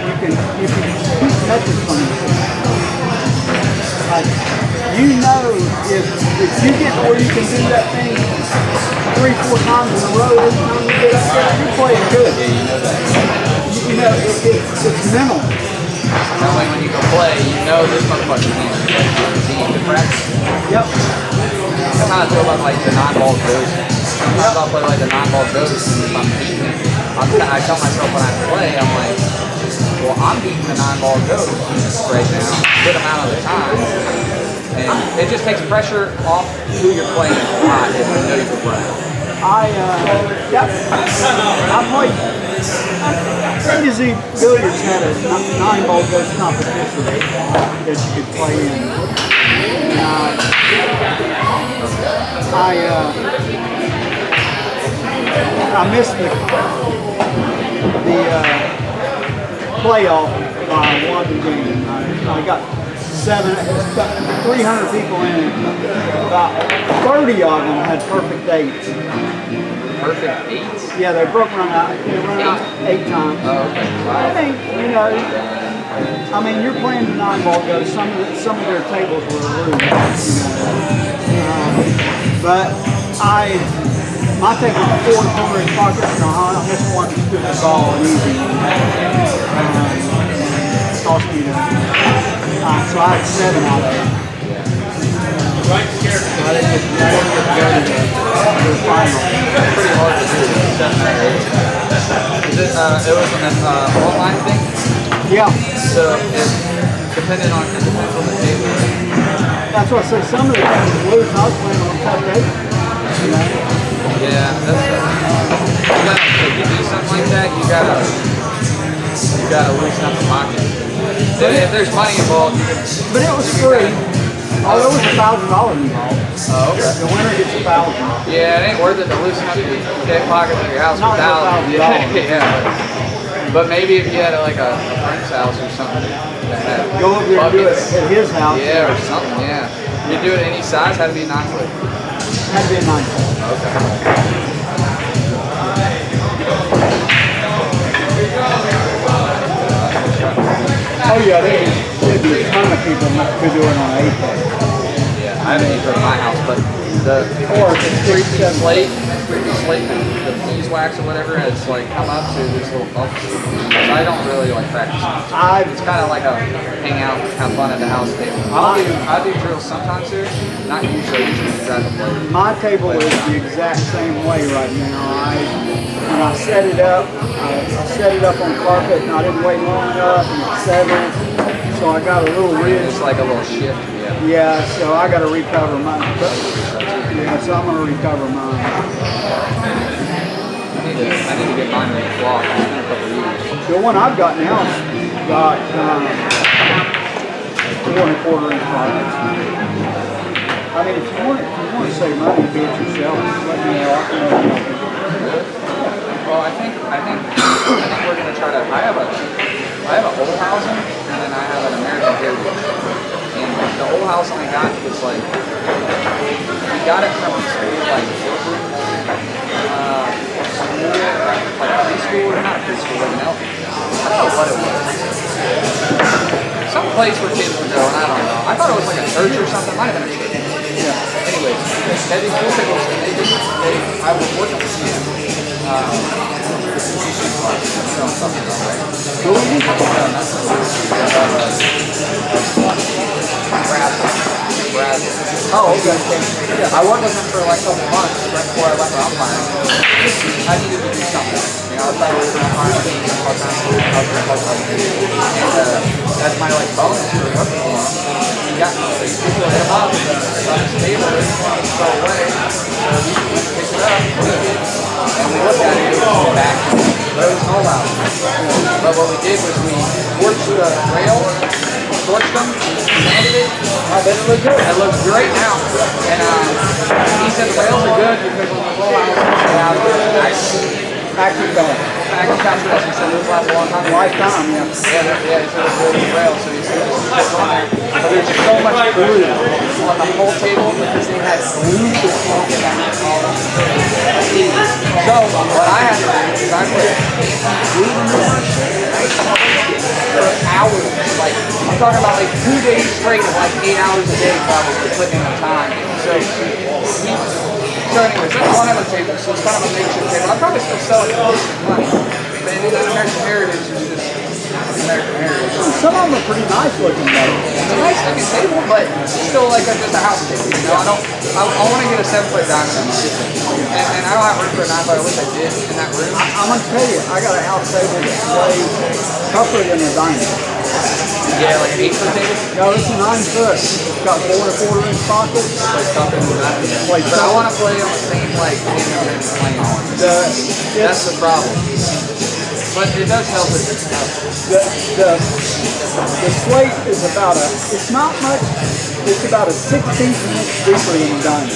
you can keep metrics on yourself. Like, you know if you get where you can do that thing 3-4 times in a row, every time you get up there, you're playing good. Yeah, you know that. You know, it's mental. That way when you go play, you know this motherfucker's in the practice. Yep. That's how I feel about like the 9-ball ghost. Sometimes I'll play like the 9-ball ghost and if I'm beating it, I tell myself when I play, I'm like, well, I'm beating the 9-ball ghost right now, a good amount of the time. And it just takes pressure off who you're playing a lot if you know you can play. I played A to Z Billiards had a 9-ball ghost competition that you could play in. And I missed the playoff by 1 game. I got 300 people in it. About 30 of them had perfect dates. Perfect 8s? Yeah, they broke run out. They run out 8 times. Oh, okay. I think, you know, I mean, you're playing the 9-ball ghost. Some of their tables were rude, you know. But my table was 4 1/4 inch pockets. I missed one stupid ball and easy. Cost me so I had 7 out of it. So I didn't get to go to the final. That's pretty hard to do. 7 or 8. Is it was an online thing? Yeah. So it depended on the table. That's what I said. Some of the guys were loose. I was playing on tough table. You know? Yeah, if you do something like that, you gotta loosen up the pocket. If there's money involved, you can. But it was free. Oh, it was $1,000 involved. Oh, okay. The winner gets $1,000. Yeah, it ain't worth it to loosen up your dead pockets of your house Not for for $1,000. Yeah. But maybe if you had like a friend's house or something that had Go over there and do it buckets. at his house. Yeah, or something, yeah. You do it any size, had to be 9 foot. Had to be a 9 foot. Okay. Oh yeah, there'd be a ton of people that could do it on an 8-day. Yeah, I haven't used it at my house, but the Or if it's 6, 7. slate, the beeswax or whatever has like come up to this little bump. So I don't really like practice. It's kind of like a hang out, have fun at the house table. I'll do drills sometimes too, not usually. Usually try to play. My table is the exact same way right now. When I set it up, I set it up on carpet and I didn't wait long enough and it settled. So I got a little ridge. It's like a little shift, yeah. Yeah, so I got to recover mine. Yeah, so I'm going to recover mine. I need to get mine reclocked. It's been a couple years. The one I've got now got 4 1/4 inch pockets. I mean, if you want to save money, do it yourself. Let me know. I can help you. Well, I think we're gonna try to. I have an old housing and then I have an American Heritage. And the old house I got was like we got it from school like preschool or not preschool, like an elementary. I don't know what it was. Some place where kids would go, and I don't know. I thought it was like a church or something. Might have been a church. Yeah. Anyways, had these pool tables, and I was working with them. You know what I'm talking about, right? No, Brazil. Oh, okay. Yeah, I worked with him for like a couple months right before I left for umpire. I needed to do something. You know, I was trying to work on part-time school, and that's my like bonus for working for him. You got people hit him up on this table, they just wanted to throw away. So we picked it up, and we looked at it, it was back. But it was an old house. But what we did was we worked through the rails, torched them, sanded it. I bet it looked good. It looks great now. And he said the rails are good because when the roll house they have Active bag. active couch rails. He said those last a long time. Lifetime, yeah. Yeah, he said it's really good rails. So he said just put on there. But there's so much glue on the whole table because they had glue to smoke in that all the So what I had to do is I put glue remover for hours. Like I'm talking about like 2 days straight of like 8 hours a day probably putting in the time. So anyways, that's one of the tables, so it's kind of a makeshift table. I'll probably still sell it for money. But in the American Heritage is just American Heritage. Some of them are pretty nice looking though. It's a nice looking table, but it's still like just a house table. You know, I want to get a 7-foot diamond in my kitchen. And I don't have room for a 9, but I wish I did in that room. I'm going to tell you, I got a house table that's way tougher than a diamond. Yeah, like an 8-foot table. No, it's a 9 foot. It's got 4 1/4 inch pockets. Like something with that. Like But I want to play on the same like thing I've been playing on. That's the problem. But it does help it. The slate is about it's not much, it's about a 16th inch deeper than a diamond.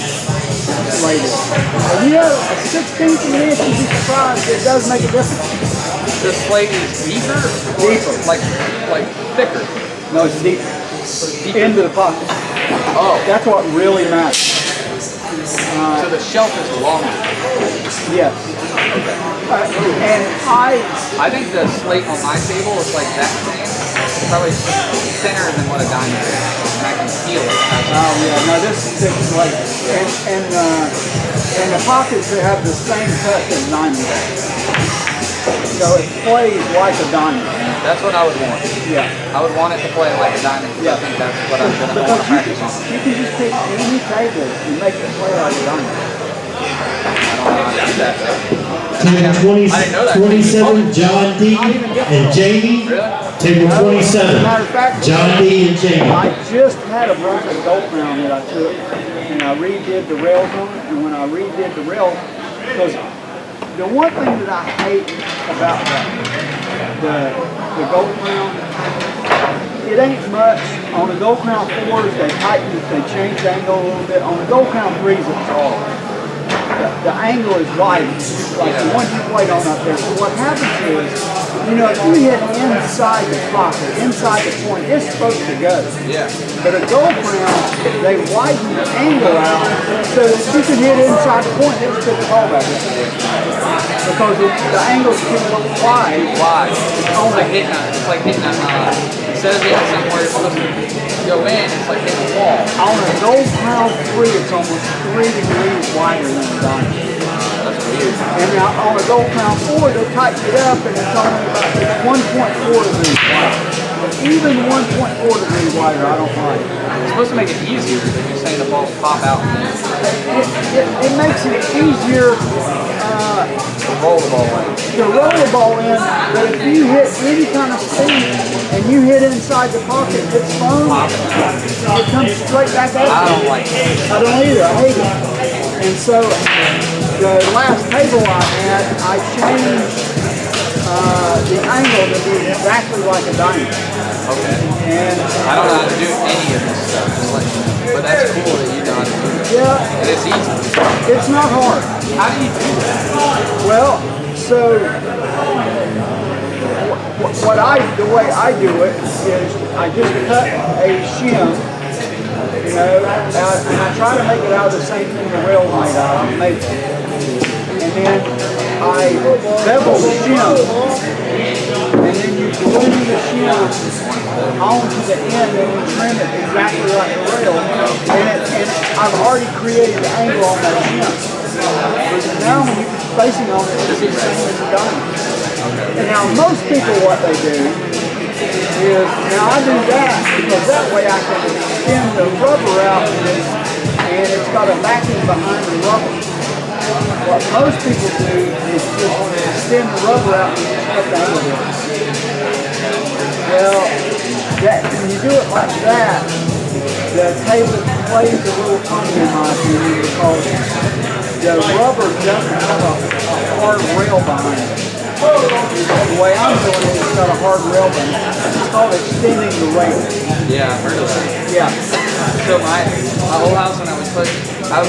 Slate is. And you know, a 16th of an inch, you'd be surprised, it does make a difference. The slate is deeper? Deeper. Like thicker? No, it's deeper. Into the pocket. Oh. That's what really matters. So the shelf is longer. Yes. And I think the slate on my table is like that thin. It's probably thinner than what a diamond is. And I can feel it. oh yeah, no, this is thick slate. And the pockets they have the same cut as diamond. So it plays like a diamond. That's what I would want. Yeah. I would want it to play like a diamond because I think that's what I'm going to want to practice on. You can just pick any table and make it play like a diamond. I don't know how to do that. Table I didn't know that. 27, John D. and Jamie. Really? Table 27, Matter of fact, John D. and Jamie. I just had a bunch of dope round that I took and I redid the rails on it. And when I redid the rails, because the one thing that I hate about the Gold Crown, it ain't much. On the Gold Crown 4s, they tighten it, they change the angle a little bit. On the Gold Crown 3s, it's all. The angle is wide, like the one you played on up there. So what happens is, you know, if you hit inside the pocket, inside the point, it's supposed to go. Yeah. But a Gold Crown, they widen the angle out so that you can hit inside the point and spit the ball back in. Because the angle's too wide. Wide. It's like hitting instead of hitting somewhere it's supposed to go in, it's like hitting a wall. On a Gold Crown 3, it's almost 3 degrees wider than a diamond. That's weird. And now on a Gold Crown 4, they tighten it up and it's only about 1.4 degrees wider. Even 1.4 degrees wider, I don't like. It's supposed to make it easier than you're saying the balls pop out. It makes it easier To roll the ball in. to roll the ball in, but if you hit any kind of speed and you hit inside the pocket, it's firm, it comes straight back at you. I don't like it. I don't either, I hate it. And so the last table I had, I changed the angle to be exactly like a diamond. Okay. And I don't know how to do any of this stuff, just like that. But that's cool that you know how to do it. yeah, And it's easy. it's not hard. How do you do that? Well, so the way I do it is I just cut a shim, you know, and I try to make it out of the same thing the rail's made out of, maple. And then I bevel the shim, and then you glue the shim onto the end and you trim it exactly like the rail. And I've already created the angle on that shim. Now when you're facing on it, it's the same as a diamond. And now most people what they do is, now I do that because that way I can extend the rubber out and it's got a backing behind the rubber. What most people do is just extend the rubber out and just cut the angle in. Well, when you do it like that, the table plays a little funny in my opinion because the rubber doesn't have a hard rail behind it. The way I'm doing it, it's got a hard rail behind it. It's called extending the rail. Yeah, I've heard of that. Yeah. So my old house when I was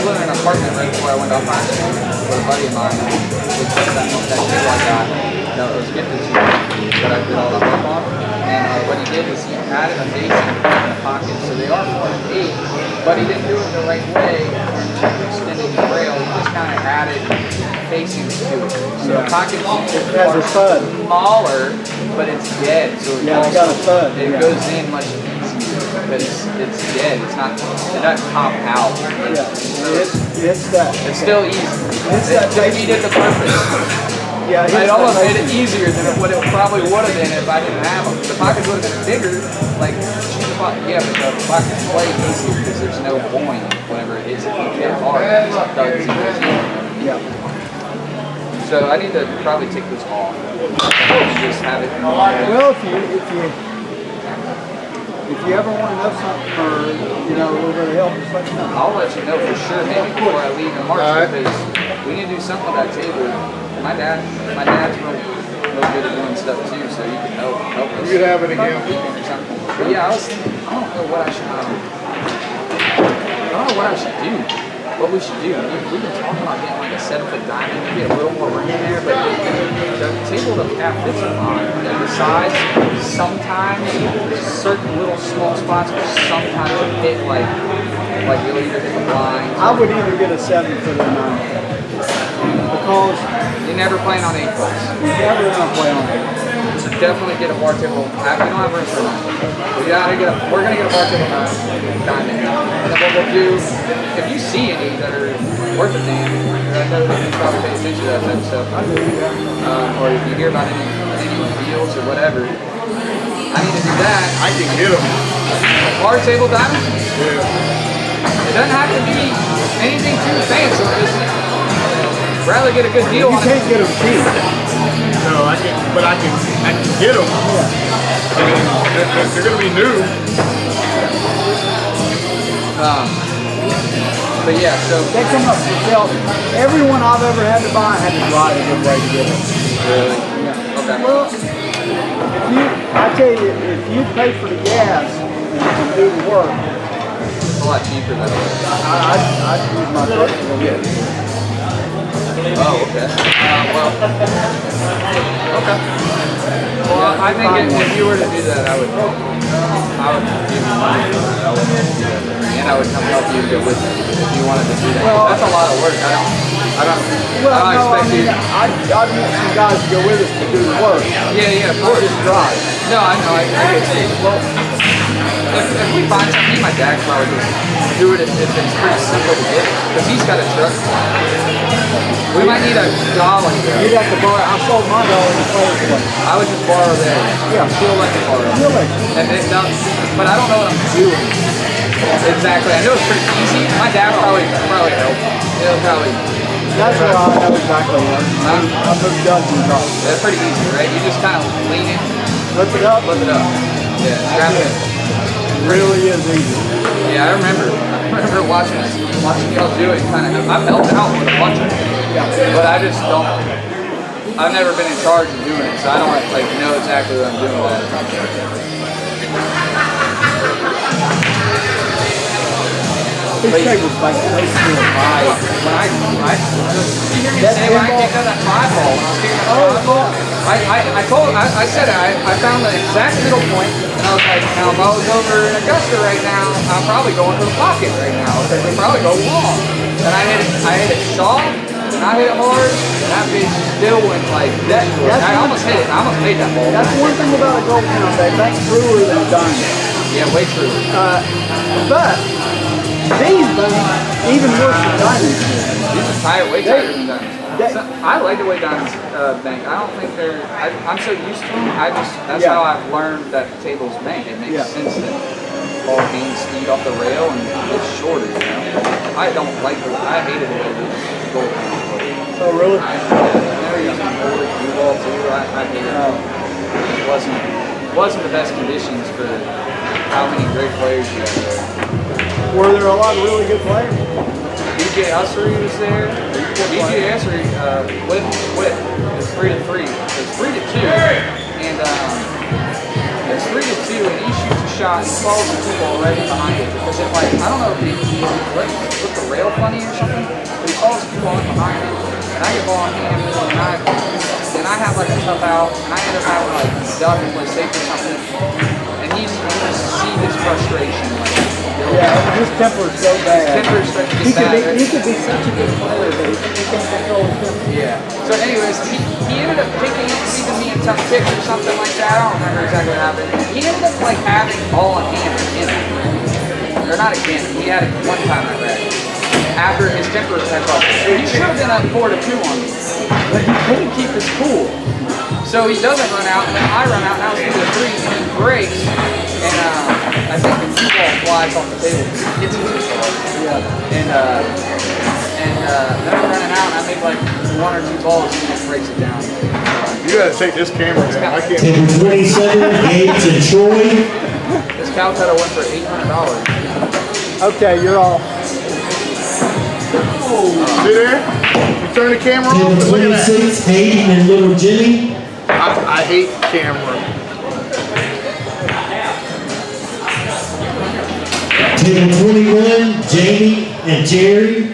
living in an apartment right before I went off high school with a buddy of mine. Which was that table I got that was gifted to me that I did all the work on. And what he did was he added a facing in the pocket, so they are 4 8, but he didn't do it the right way in extending the rail. He just kind of added facings to it. So the pocket has a thud. Smaller, but it's dead. So it Yeah, it's got a thud. It goes in much easier, but it's dead. It's not. It doesn't pop out. Yeah. It's that. It's still easy. It's that defeated the purpose. Yeah, It almost made it easier than what it probably would have been if I didn't have them. The pockets would have been bigger, like yeah, but the pockets play easier because there's no point whenever it hits it that hard. Yeah. So I need to probably take this off. Just have it. Well, if you ever want to know something or a little bit of help, just let me know. I'll let you know for sure, maybe before I leave in March, because we need to do something with that table. My dad's real good at doing stuff too, so you can help us. You could have it again. But yeah, I don't know what I should do. What we should do. We've been talking about getting like a 7-foot diamond, maybe a little more room in there, but the table doesn't have fits on it. And the size, sometimes certain little small spots, but sometimes it hit like you'll either hit the blind. I would either get a 7-foot or 9-foot. Because you never plan on 8 foot. you never gonna play on it. So definitely get a bar table. We don't have room for that. We're gonna get a bar table diamond. And then what we'll do, if you see any that are worth a damn, I know that you probably pay attention to that type of stuff. Or if you hear about any deals or whatever, I need to do that. I can get them. Bar table diamond? Yeah. It doesn't have to be anything too fancy. Just rather get a good deal You on it. can't get them cheap. No, I can get them. They're gonna be new. But yeah, so They come up for sale. Everyone I've ever had to buy had to drive a good way to get it. really, Yeah. okay. Well, I tell you, if you pay for the gas and do the work, It's a lot cheaper than it was. I'd use my truck to go get it. Oh, okay. Well, okay. Well, I think if you were to do that, I would give you money for it. I would do that. And I would come help you go with me if you wanted to do that. Well, that's a lot of work. I don't Well, no, I expect mean, you. I'd want some guys to go with us to do the work. Yeah, of Not course. just drive. No, I know. I get you. Well, if we find something, my dad could probably just do it if it's pretty simple to get. Because he's got a truck. We might need a dolly. You'd have to borrow. I sold my dollar in Players Place. I would just borrow theirs. Yeah. She'll let me borrow. You'll let you. And it does, but I don't know what I'm doing. Exactly. I know it's pretty easy. My dad probably help. He'll probably. That's where I know exactly what. I moved dozens of. That's pretty easy, right? You just kind of lean it, Lift it up. flip it up. Yeah, strap it. Really is easy. Yeah, I remember watching y'all do it. Kind of. I've helped out with a bunch of it, but I just don't. I've never been in charge of doing it, so I don't like know exactly what I'm doing with that. These tables like so cool. When I you hear me say when I kicked out that 5 ball, when I was kicking that 5 ball, I said I found the exact middle point, and I was like, now if I was over in Augusta right now, I'm probably going for the pocket right now, because we probably go long. And I hit it soft, and I hit it hard, and that bitch still went like that. I almost hit it. I almost made that ball. That's one thing about a gold pound. They think truer than diamond. Yeah, way true. But these things, even worse than diamonds. These are tighter, way tighter than diamonds. So, I like the way diamonds bang. I don't think they're. I'm so used to them. That's how I've learned that the table's made. It makes sense that ball gains speed off the rail and it's shorter. You know, I don't like the. I hated the way the gold pounds play. Oh really? They're using older blue ball too. I hated it. It wasn't the best conditions for how many great players you have there. Were there a lot of really good players? DJ Ussery was there. DJ Ussery with it's 3-3. It's 3-2, and it's 3-2, and he shoots a shot and follows the two ball right in behind it because it like I don't know if he flipped the rail funny or something, but he follows the two ball in behind it, and I get ball in hand and I have like a tough out, and I end up having like duck and play safe or something, and you just see his frustration like. Yeah, his temper's so bad. His temper's starting to get bad. He could be such a good player, but he can't control his temper. Yeah. So anyways, he ended up picking either me a tough pitch or something like that. I don't remember exactly what happened. He ended up like having ball in hand again. Or not again. He had it one time I read. After his temper had up. So he should have been up 4-2 on me. But he couldn't keep his cool. So he doesn't run out, and then I run out, now it's 2-3, and he breaks. And I think the two ball flies off the table. He hits it too far. Yeah. And then I'm running out, and I make like 1 or 2 balls, and he just breaks it down. You gotta take this camera down. I can't. Table 27, Gates and Troy. This Calcutta went for $800. Okay, you're off. See there? You turn the camera Table off. Look at that. 26, Hayden and Little Jimmy. I hate camera. Table 21, Jamie and Jerry.